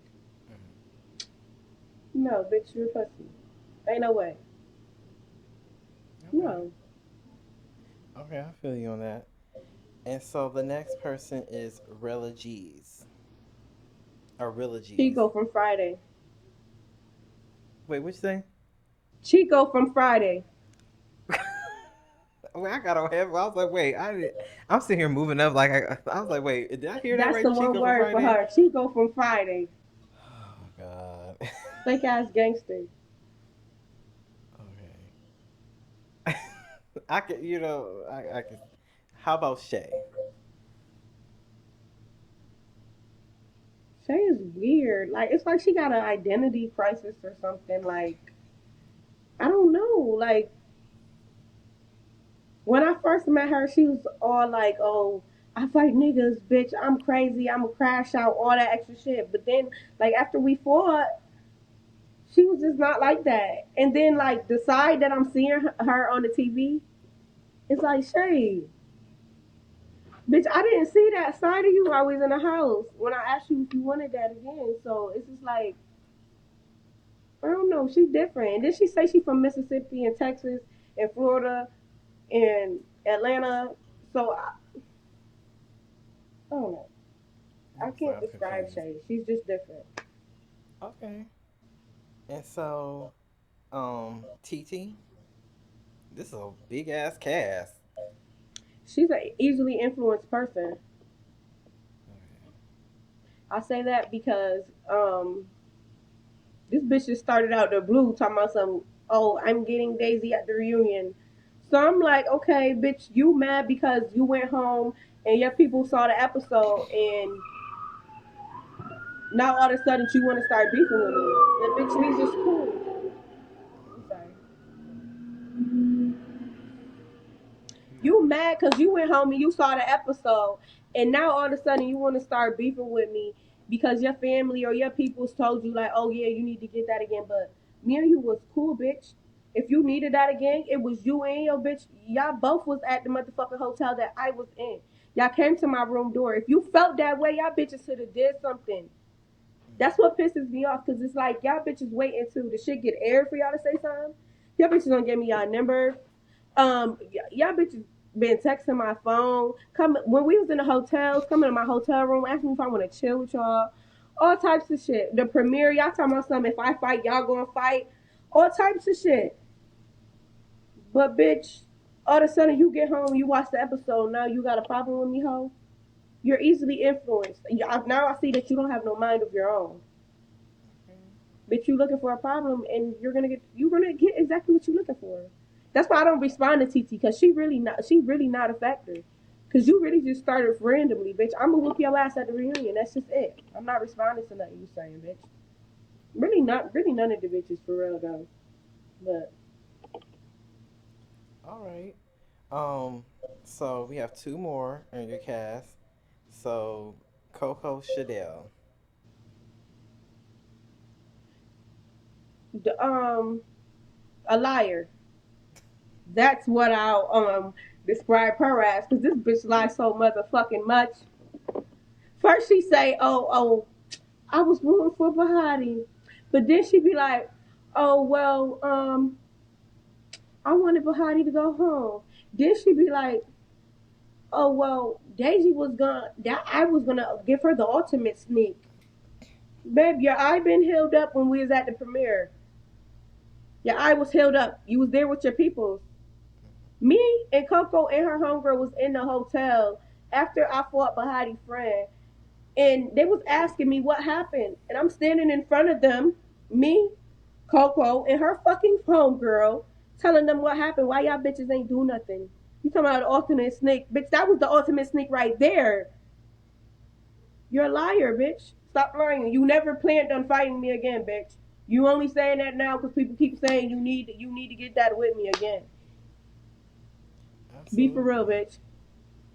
Mm-hmm. No, bitch, you're a pussy. Ain't no way. Okay. No. Okay, I feel you on that. And so the next person is Rella Gz. Or Rilla G's. Chico from Friday. Wait, which thing? Chico from Friday. Wait, I got on head. I was like, wait, I did. I'm sitting here moving up. Like I was like, wait, did I hear that That's the right? one Chico for word for Friday. her. Chico from Friday. Oh God. Fake ass gangster. Okay. I could, I could. How about Shay? Shay is weird. Like it's like she got an identity crisis or something. Like I don't know. Like when I first met her, she was all like, "Oh, I fight niggas, bitch. I'm crazy. I'm a crash out. All that extra shit." But then, like after we fought, she was just not like that. And then, like the side that I'm seeing her on the TV, it's like Shay, bitch. I didn't see that side of you while we was in the house when I asked you if you wanted that again. So it's just like I don't know. She's different. And then she say she from Mississippi and Texas and Florida and Atlanta. So I don't know. I So can't I'm describe confused. Shay. She's just different. Okay. And so, TT, this is a big ass cast. She's an easily influenced person. Okay. I say that because this bitch just started out the blue talking about some. Oh, I'm getting Daisy at the reunion. So I'm like, okay, bitch, you mad because you went home and your people saw the episode and Now all of a sudden you want to start beefing with me. The bitch, we just cool. I'm sorry. You mad because you went home and you saw the episode, and now all of a sudden you want to start beefing with me because your family or your peoples told you like, oh yeah, you need to get that again. But me and you was cool, bitch. If you needed that again, it was you and your bitch. Y'all both was at the motherfucking hotel that I was in. Y'all came to my room door. If you felt that way, y'all bitches should have did something. That's what pisses me off because it's like y'all bitches waiting till the shit get aired for y'all to say something. Y'all bitches don't give me y'all number. Y'all bitches been texting my phone. Come when we was in the hotels, coming to my hotel room, asking me if I want to chill with y'all. All types of shit. The premiere, y'all talking about something. If I fight, y'all gonna fight. All types of shit. But bitch, all of a sudden you get home, you watch the episode. Now you got a problem with me, ho? You're easily influenced. Now I see that you don't have no mind of your own. Bitch, you looking for a problem, and you're gonna get exactly what you're looking for. That's why I don't respond to Teetee because she really not a factor. Cause you really just started randomly, bitch. I'm gonna whoop your ass at the reunion. That's just it. I'm not responding to nothing you saying, bitch. Really not, really none of the bitches for real though. But All right. Um, so we have two more in your cast. So Coco Chaddell. the, a liar. That's what I'll describe her as. Cause this bitch lies so motherfucking much. First she say, oh, I was rooting for Bahati. But then she'd be like, oh, well, I wanted Bahati to go home. Then she'd be like, oh, well, Daisy was gonna, that I was gonna give her the ultimate sneak. Babe, your eye been healed up when we was at the premiere. Your eye was healed up. You was there with your peoples. Me and Coco and her homegirl was in the hotel after I fought Bahati's friend. And they was asking me what happened. And I'm standing in front of them, me, Coco, and her fucking homegirl, telling them what happened. Why y'all bitches ain't do nothing? You talking about the ultimate sneak. Bitch, that was the ultimate sneak right there. You're a liar, bitch. Stop lying. You never planned on fighting me again, bitch. You only saying that now because people keep saying you need to get that with me again. Be for real, Absolutely. bitch.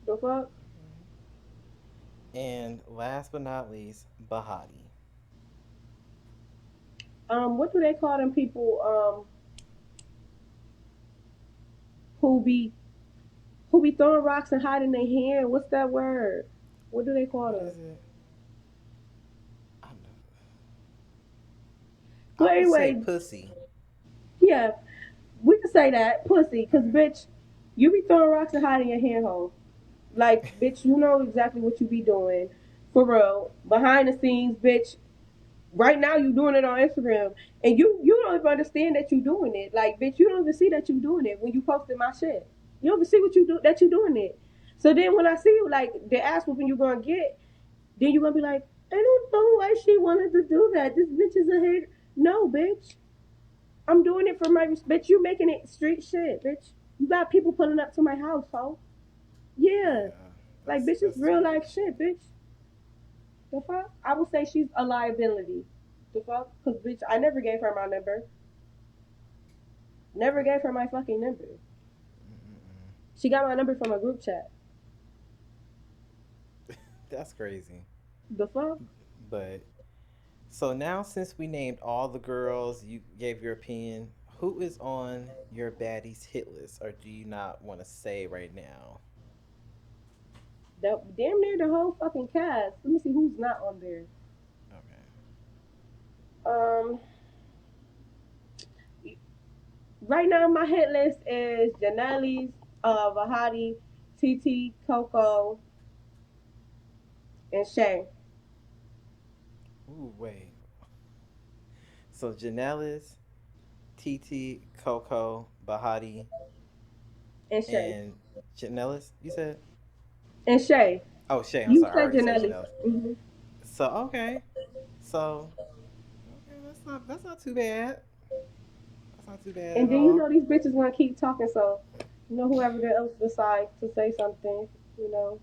The fuck? And last but not least, Bahati. What do they call them people who be throwing rocks and hiding their hand? What's that word? What do they call What them? is it? I know. I Well, would say anyway, pussy. yeah, we can say that pussy, cause Okay. bitch, you be throwing rocks and hiding your hand hole. Like, bitch, you know exactly what you be doing, for real. Behind the scenes, bitch. Right now, you doing it on Instagram, and you don't even understand that you doing it. Like, bitch, you don't even see that you doing it when you posting my shit. You don't even see what you do that you doing it. So then when I see you, like the ass whooping you gonna get, then you gonna be like, I don't know why she wanted to do that. This bitch is a hater. No, bitch. I'm doing it for my bitch. You making it street shit, bitch. You got people pulling up to my house, ho. Yeah, Yeah, like that's bitch is that's too real life much. shit, bitch. The fuck? I would say she's a liability. The fuck? Cause bitch, I never gave her my number. Never gave her my fucking number. Mm-mm-mm. She got my number from a group chat. That's crazy. The fuck? But so now, since we named all the girls, you gave your opinion. Who is on your baddies hit list, or do you not want to say right now? That damn near the whole fucking cast. Let me see who's not on there. Okay. Um, right now my hit list is Janelys, Bahati, Teetee, Coco, and Shay. Ooh, wait. So Janellis, TT, Coco, Bahati, And Shay. and Janellis. You said? And Shay. Oh, Shay. I'm You sorry. I said already said Janelys. Janellis. Mm-hmm. So okay. So okay, that's not too bad. That's not too bad And at then you all. know these bitches gonna keep talking, so whoever else decides to say something, you know,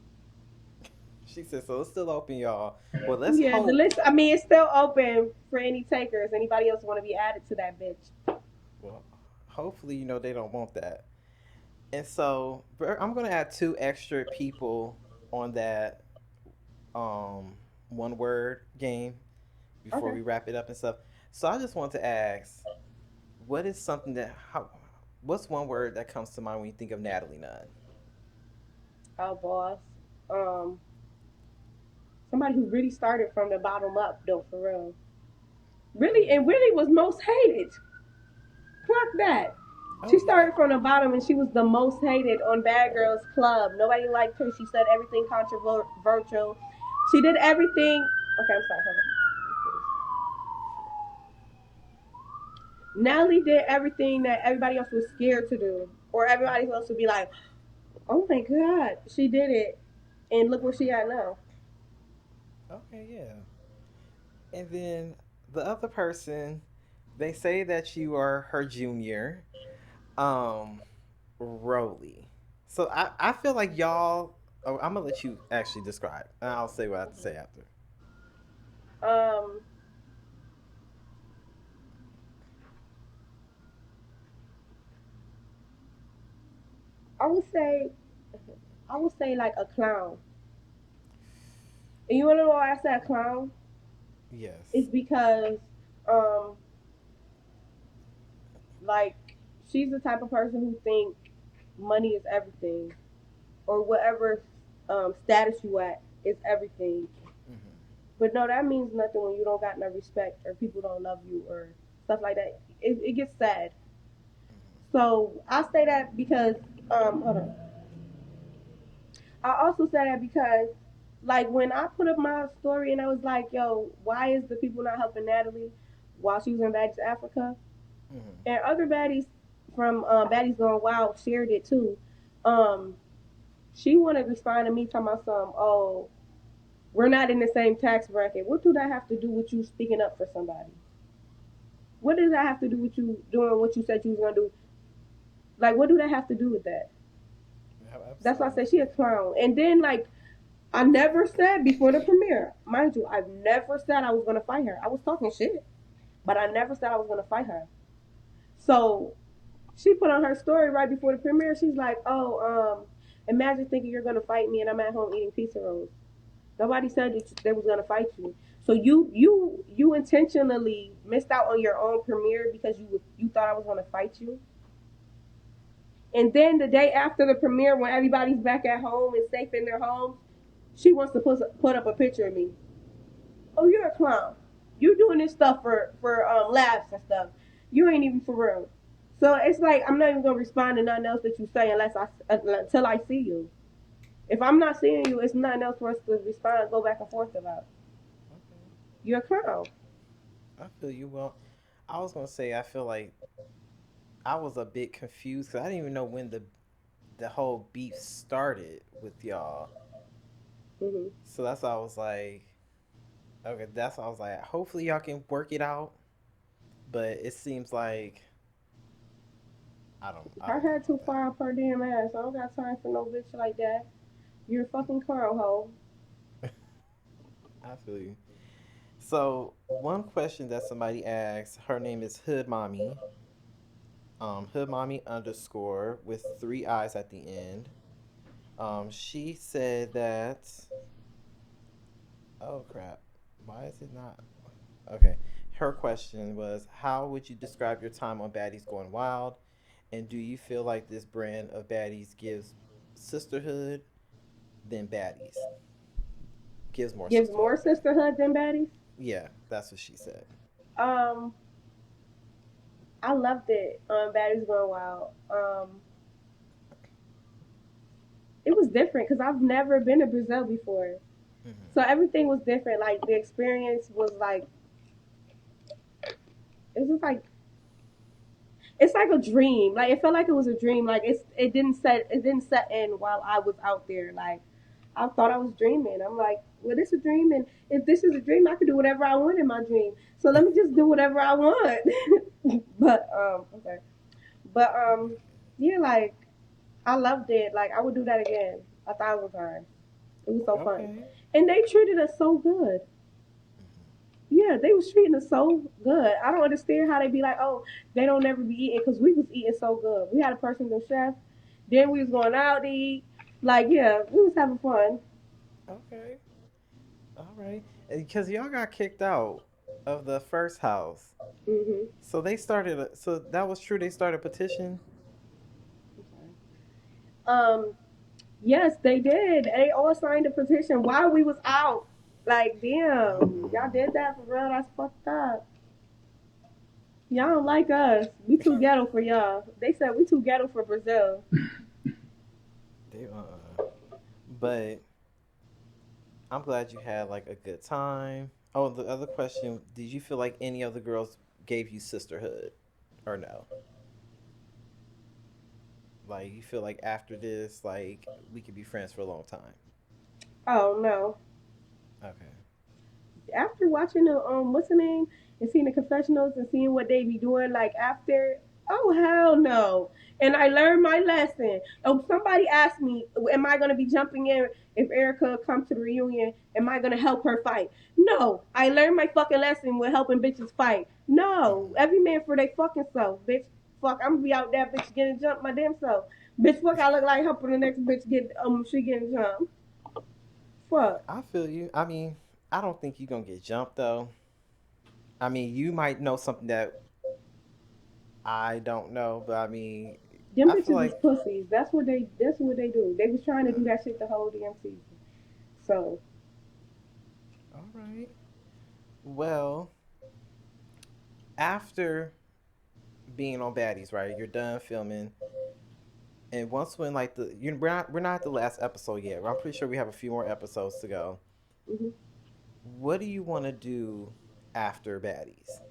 She said, so it's still open, y'all. Well, let's Yeah, the hope. list. I mean, it's still open for any takers. Anybody else want to be added to that bitch? Well, hopefully, they don't want that. And so I'm gonna add two extra people on that um one word game before Okay. we wrap it up and stuff. So I just want to ask, what is something that what's one word that comes to mind when you think of Natalie Nunn? Oh, boss. Um, Somebody who really started from the bottom up, though, for real. Oh Really, and yeah. really was most hated. Clock that. Oh She yeah. started from the bottom and she was the most hated on Bad Girls Club. Nobody liked her. She said everything controversial. She did everything. Okay, I'm sorry. Hold on. Natalie did everything that everybody else was scared to do, or everybody else would be like, "Oh my god, she did it," and look where she at now. Okay, yeah. And then the other person, they say that you are her junior, um, Rollie. So I feel like y'all. Oh, I'm gonna let you actually describe, and I'll say what I have to say after. Um, I would say, I would say like a clown. And you wanna know why I said clown? It's Yes. because, um, like she's the type of person who think money is everything, or whatever status you at is everything. Hmm. But no, that means nothing when you don't got no respect or people don't love you or stuff like that. It gets sad. So I say that because hold on. I also say that because like when I put up my story and I was like, yo, why is the people not helping Natalie while she was in Baddies Africa? Hmm. And other baddies from Baddies Going Wild shared it too. Um, she wanted to respond to me talking about some, oh, we're not in the same tax bracket. What do that have to do with you speaking up for somebody? What does that have to do with you doing what you said you was gonna do? Like, what do that have to do with that? That's why I said she a Absolutely. clown. And then like I never said before the premiere, mind you, I've never said I was gonna fight her. I was talking shit, but I never said I was gonna fight her. So she put on her story right before the premiere. She's like, "Oh, imagine thinking you're gonna fight me and I'm at home eating pizza rolls. Nobody said that they was gonna fight you. So you intentionally missed out on your own premiere because you thought I was gonna fight you. And then the day after the premiere, when everybody's back at home and safe in their homes, she wants to put up a picture of me. Oh, you're a clown. You doing this stuff for laughs and stuff. You ain't even for real. So it's like I'm not even gonna respond to nothing else that you say until I see you. If I'm not seeing you, it's nothing else for us to respond, go back and forth about. Okay. You're a clown. I feel you. Well, I was gonna say I feel like I was a bit confused because I didn't even know when the whole beef started with y'all. Hmm. So that's why I was like, okay, that's why I was like, hopefully y'all can work it out. But it seems like I Her don't know head too about that. far up her damn ass. I don't got time for no bitch like that. You're a fucking clown hoe. I feel you. So one question that somebody asked, her name is Hood Mommy, Hood Mommy underscore with three eyes at the end. She said that. Oh crap! Why is it not? Okay. Her question was, how would you describe your time on Baddies Going Wild, and do you feel like this brand of baddies gives sisterhood than baddies? Gives more Gives sisterhood, more okay. sisterhood than baddies. Yeah, that's what she said. Um, I loved it on Baddies Going Wild. It was different because I've never been to Brazil before. Hmm. So everything was different. Like the experience was like it was just like it's like a dream. Like it felt like it was a dream. Like it didn't set in while I was out there. Like I thought I was dreaming. I'm like, well, this is a dream, and if this is a dream, I can do whatever I want in my dream. So let me just do whatever I want. But okay. But yeah, like I loved it. Like I would do that again 1,000 times. It was so fun. Okay. And they treated us so good. Yeah, they was treating us so good. I don't understand how they be like, oh, they don't ever be eating because we was eating so good. We had a personal chef. Then we was going out to eat. Like, yeah, we was having fun. Okay. All right. Because y'all got kicked out of the first house. Hmm. So they started, so that was true. They started a petition. Um, yes, they did. They all signed a petition while we was out. Like, damn, y'all did that for real. That's fucked up. Y'all don't like us. We too ghetto for y'all. They said we too ghetto for Brazil. They, but I'm glad you had like a good time. Oh, the other question, did you feel like any of the girls gave you sisterhood or no? Like you feel like after this, like we could be friends for a long time. Oh no. Okay. After watching the what's the name and seeing the confessionals and seeing what they be doing like after, oh hell no. And I learned my lesson. Oh, somebody asked me, am I gonna be jumping in if Erica comes to the reunion? Am I gonna help her fight? No, I learned my fucking lesson with helping bitches fight. No, Hmm. every man for their fucking self, bitch. Fuck, I'm gonna be out there, bitch, getting jumped my damn self. Bitch, fuck, I look like helping the next bitch get she getting jumped. Fuck. I feel you. I mean, I don't think you're gonna get jumped though. I mean, you might know something that I don't know, but I mean, Them I feel bitches is like, pussies. That's what they do. They was trying to do uh, that shit the whole damn season. So all right. Well, after being on Baddies, right? You're done filming, and once when like we're not at the last episode yet. I'm pretty sure we have a few more episodes to go. mhm. What do you want to do after Baddies?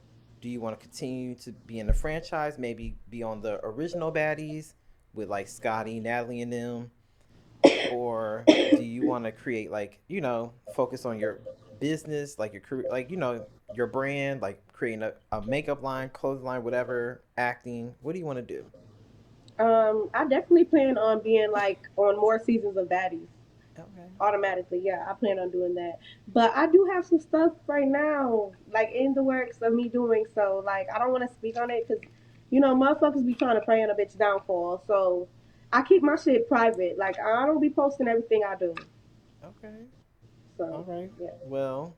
Do you want to continue to be in the franchise? Maybe be on the original Baddies with like Scotty, Natalie, and them, or do you want to create like focus on your business, like your career, like your brand, like creating a makeup line, clothing line, whatever, acting? What do you want to do? I definitely plan on being like on more seasons of Baddies. Okay. Automatically, yeah, I plan on doing that. But I do have some stuff right now, like in the works of me doing so. Like I don't want to speak on it because, motherfuckers be trying to prey on a bitch downfall. So I keep my shit private. Like I don't be posting everything I do. Okay. All So right. yeah, Well,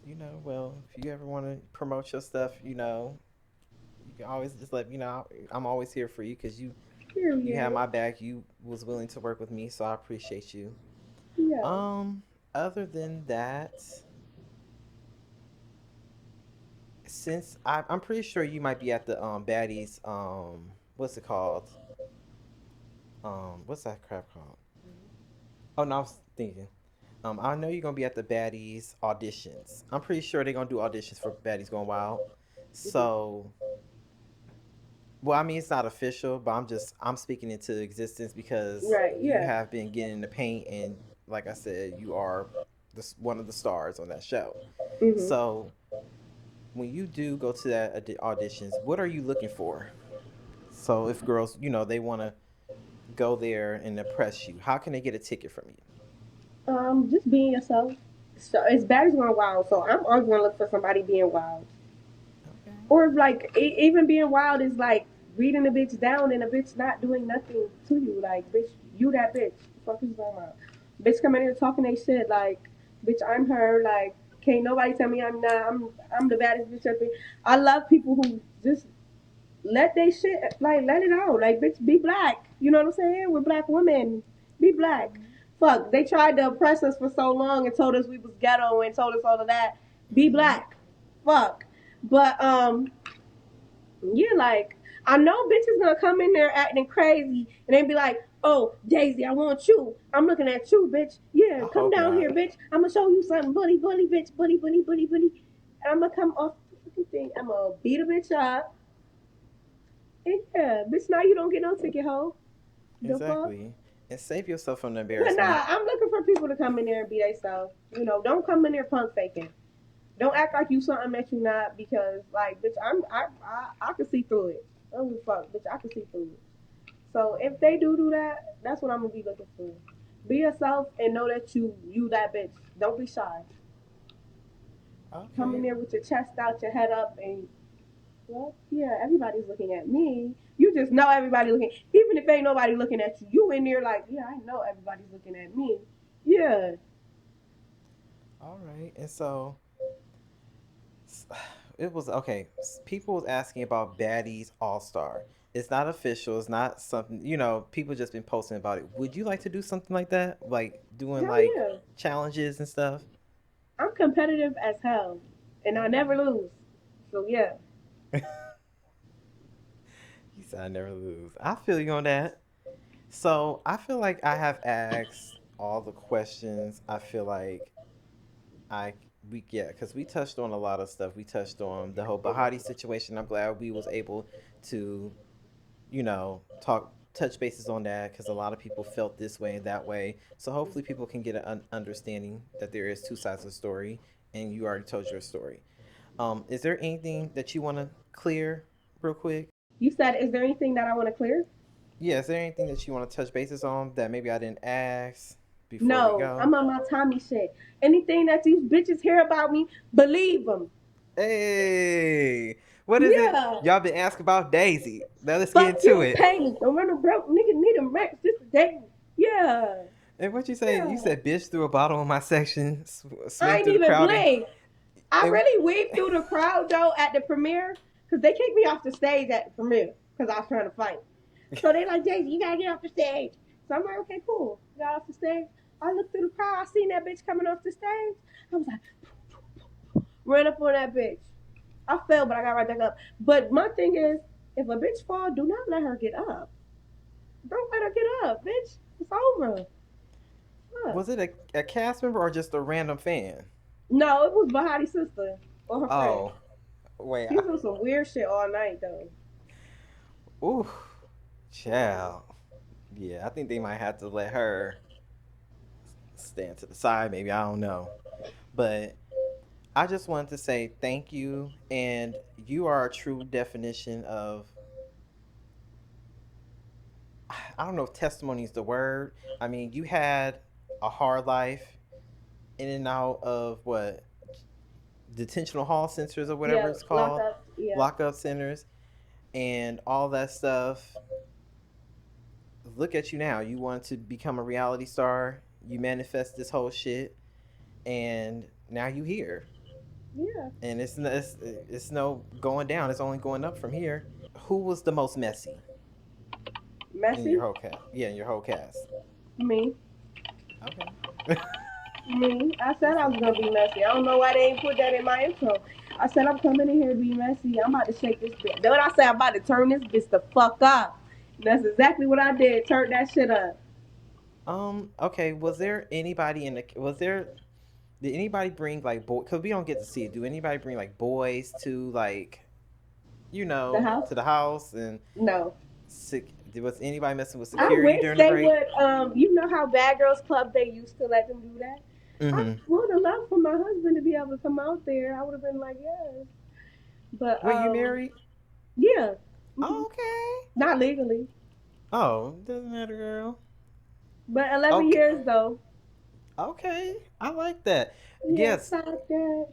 if you ever want to promote your stuff, you can always just let me know. I'm always here for you because you have period. my back. You was willing to work with me, so I appreciate you. Yeah. Um, Other than that, since I'm pretty sure you might be at the baddies what's it called? What's that crap called? Oh no, I was thinking. I know you're gonna be at the baddies auditions. I'm pretty sure they're gonna do auditions for baddies going wild. Mhm. So, well, I mean it's not official, but I'm speaking into existence because Right. you Yeah. have been getting in the paint, and like I said, you are one of the stars on that show. Mhm. So when you do go to that auditions, what are you looking for? So if girls, they want to go there and impress you, how can they get a ticket from you? Just being yourself. So it's Baddies going wild. So I'm always gonna look for somebody being wild. Okay. Or like even being wild is like reading a bitch down and a bitch not doing nothing to you. Like bitch, you that bitch. Fuck is going on? Bitch coming in here talking they shit like, bitch I'm her. Like can't nobody tell me I'm not. I'm the baddest bitch ever. I love people who just let they shit like let it out. Like bitch, be black. You know what I'm saying? We're black women. Be black. Fuck. They tried to oppress us for so long and told us we was ghetto and told us all of that. Be Mm-hmm. black. Fuck. But yeah, like I know bitches gonna come in there acting crazy and they be like, "Oh, Daisy, I want you. I'm looking at you, bitch. Yeah, I come hope down here, not. bitch. I'm gonna show you something, bully, bully, bitch, bully, bully, bully, bully." And I'm gonna come off the fucking thing. I'm gonna beat a bitch up. And yeah, bitch, now you don't get no ticket, hoe. The fuck? Exactly. And save yourself from the But embarrassment. nah, I'm looking for people to come in there and be themselves. Don't come in there punk faking. Don't act like you something that you not because like bitch, I can see through it. I don't give a fuck, bitch. I can see through it. So if they do that, that's what I'm gonna be looking for. Be yourself and know that you that bitch. Don't be shy. Come in Okay. there with your chest out, your head up, and well, yeah, everybody's looking at me. You just know everybody looking. Even if ain't nobody looking at you, you in there like, yeah, I know everybody's looking at me. Yeah, All right. And so it was okay. People was asking about Baddies All Star. It's not official. It's not something, people just been posting about it. Would you like to do something like that? Like doing hell like yeah. challenges and stuff? I'm competitive as hell, and I never Okay. lose. So yeah, You said I never lose. I feel you on that. So I feel like I have asked all the questions. I feel like I we yeah, because we touched on a lot of stuff. We touched on the whole Bahati situation. I'm glad we was able to, talk touch bases on that because a lot of people felt this way and that way. So hopefully people can get an understanding that there is two sides of the story, and you already told your story. Is there anything that you want to clear real quick? you said, is there anything that I want to clear? Yeah, is there anything that you want to touch bases on that maybe I didn't ask before we No, go? I'm on my Tommy shit. Anything that these bitches hear about me, believe them. Hey, what is it? Yeah. Y'all been asking about Daisy. Now let's get Fuck into you, it. pay me. Don't run a broke nigga need a racks just to date me. Yeah. And what you say? You Yeah. said bitch threw a bottle in my section, I swing ain't through the even crowd, and, blink. I and really weaved through the crowd though at the premiere because they kicked me off the stage at the premiere because I was trying to fight. So they like, Daisy, you gotta get off the stage. So I'm like, okay, cool. Got off the stage. I looked through the crowd. I seen that bitch coming off the stage. I was like, ran up on that bitch. I fell, but I got right back up. But my thing is, if a bitch fall, do not let her get up. Don't let her get up, bitch. It's over. Fuck. was it a cast member or just a random fan? No, it was Bahati's sister or her friend. Oh, wait. She was doing some weird shit all night though. Ooh, child. Yeah, I think they might have to let her stand to the side. Maybe I don't know, but I just wanted to say thank you, and you are a true definition of. I don't know if testimony is the word. I mean, you had a hard life in and out of what detentional hall centers or whatever Yeah, it's lock called, up. Yeah, lockup centers, and all that stuff. Look at you now. You want to become a reality star. You manifest this whole shit, and now you here. yeah. And it's no going down. It's only going up from here. Who was the most messy in Messy. your whole cast? Yeah, in your whole cast. Me. Okay. Me. I She said I said, was gonna be messy. I don't know why they ain't put that in my intro. I said I'm coming in here to be messy. I'm about to shake this bitch. Then when I say I'm about to turn this bitch the fuck up. That's exactly what I did. Turn that shit up. Okay. Was there anybody in the? Was there? Did anybody bring like boy? Cause we don't get to see it. Do anybody bring like boys to like, The house? to the house and No. was anybody messing with I security wish during the they break? would. You know how Bad Girls Club they used to let them do that. I Mm-hmm. would have loved for my husband to be able to come out there. I would have been like, yes. But Wait, you married? yeah, Oh, okay. not legally, Oh, doesn't matter, girl. but 11 Okay. years though. Okay. I like that. Yes, Yes, I did.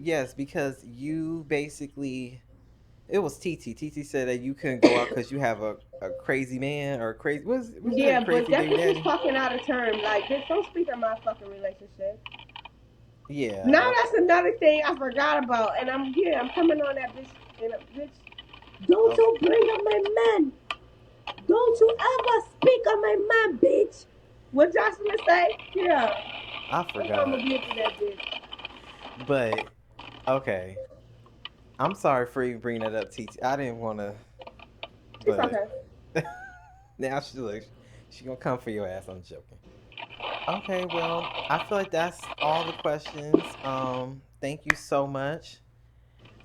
yes, because you basically it was Teetee. Teetee said that you couldn't go out because you have a crazy man or a crazy what's that Yeah, but crazy that baby bitch was daddy? talking out of term. Like, bitch, don't speak on my fucking relationship. Yeah, Now that that's another thing I forgot about, and I'm coming on that bitch. And bitch, don't oh you bring up my man? Don't you ever speak on my man, bitch? What Jocelyn say? Yeah, I I'm gonna forgot. be into that bitch. But okay. I'm sorry for even bringing that up, Teetee. I didn't wanna It's but okay. now she gonna come for your ass. I'm joking. Okay, well, I feel like that's all the questions. Thank you so much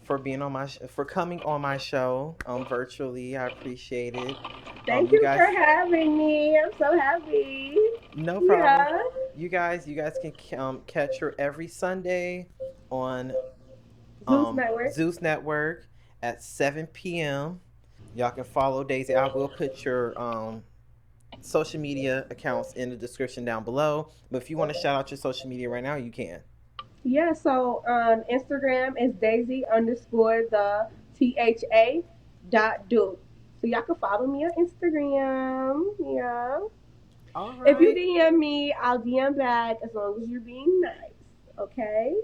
for being on for coming on my show virtually. I appreciate it. Thank You you for guys, having me. I'm so happy. no problem. Yeah. You guys can catch her every Sunday on Zeus Network. Zeus Network at 7 p.m. Y'all can follow Daisy. I will put social media accounts in the description down below. But if you want to shout out your social media right now, you can. Yeah, so on Instagram is Daisy underscore the THA dot Duke. So y'all can follow me on Instagram. Yeah. All If you right. DM me, I'll DM back as long as you're being nice. Okay?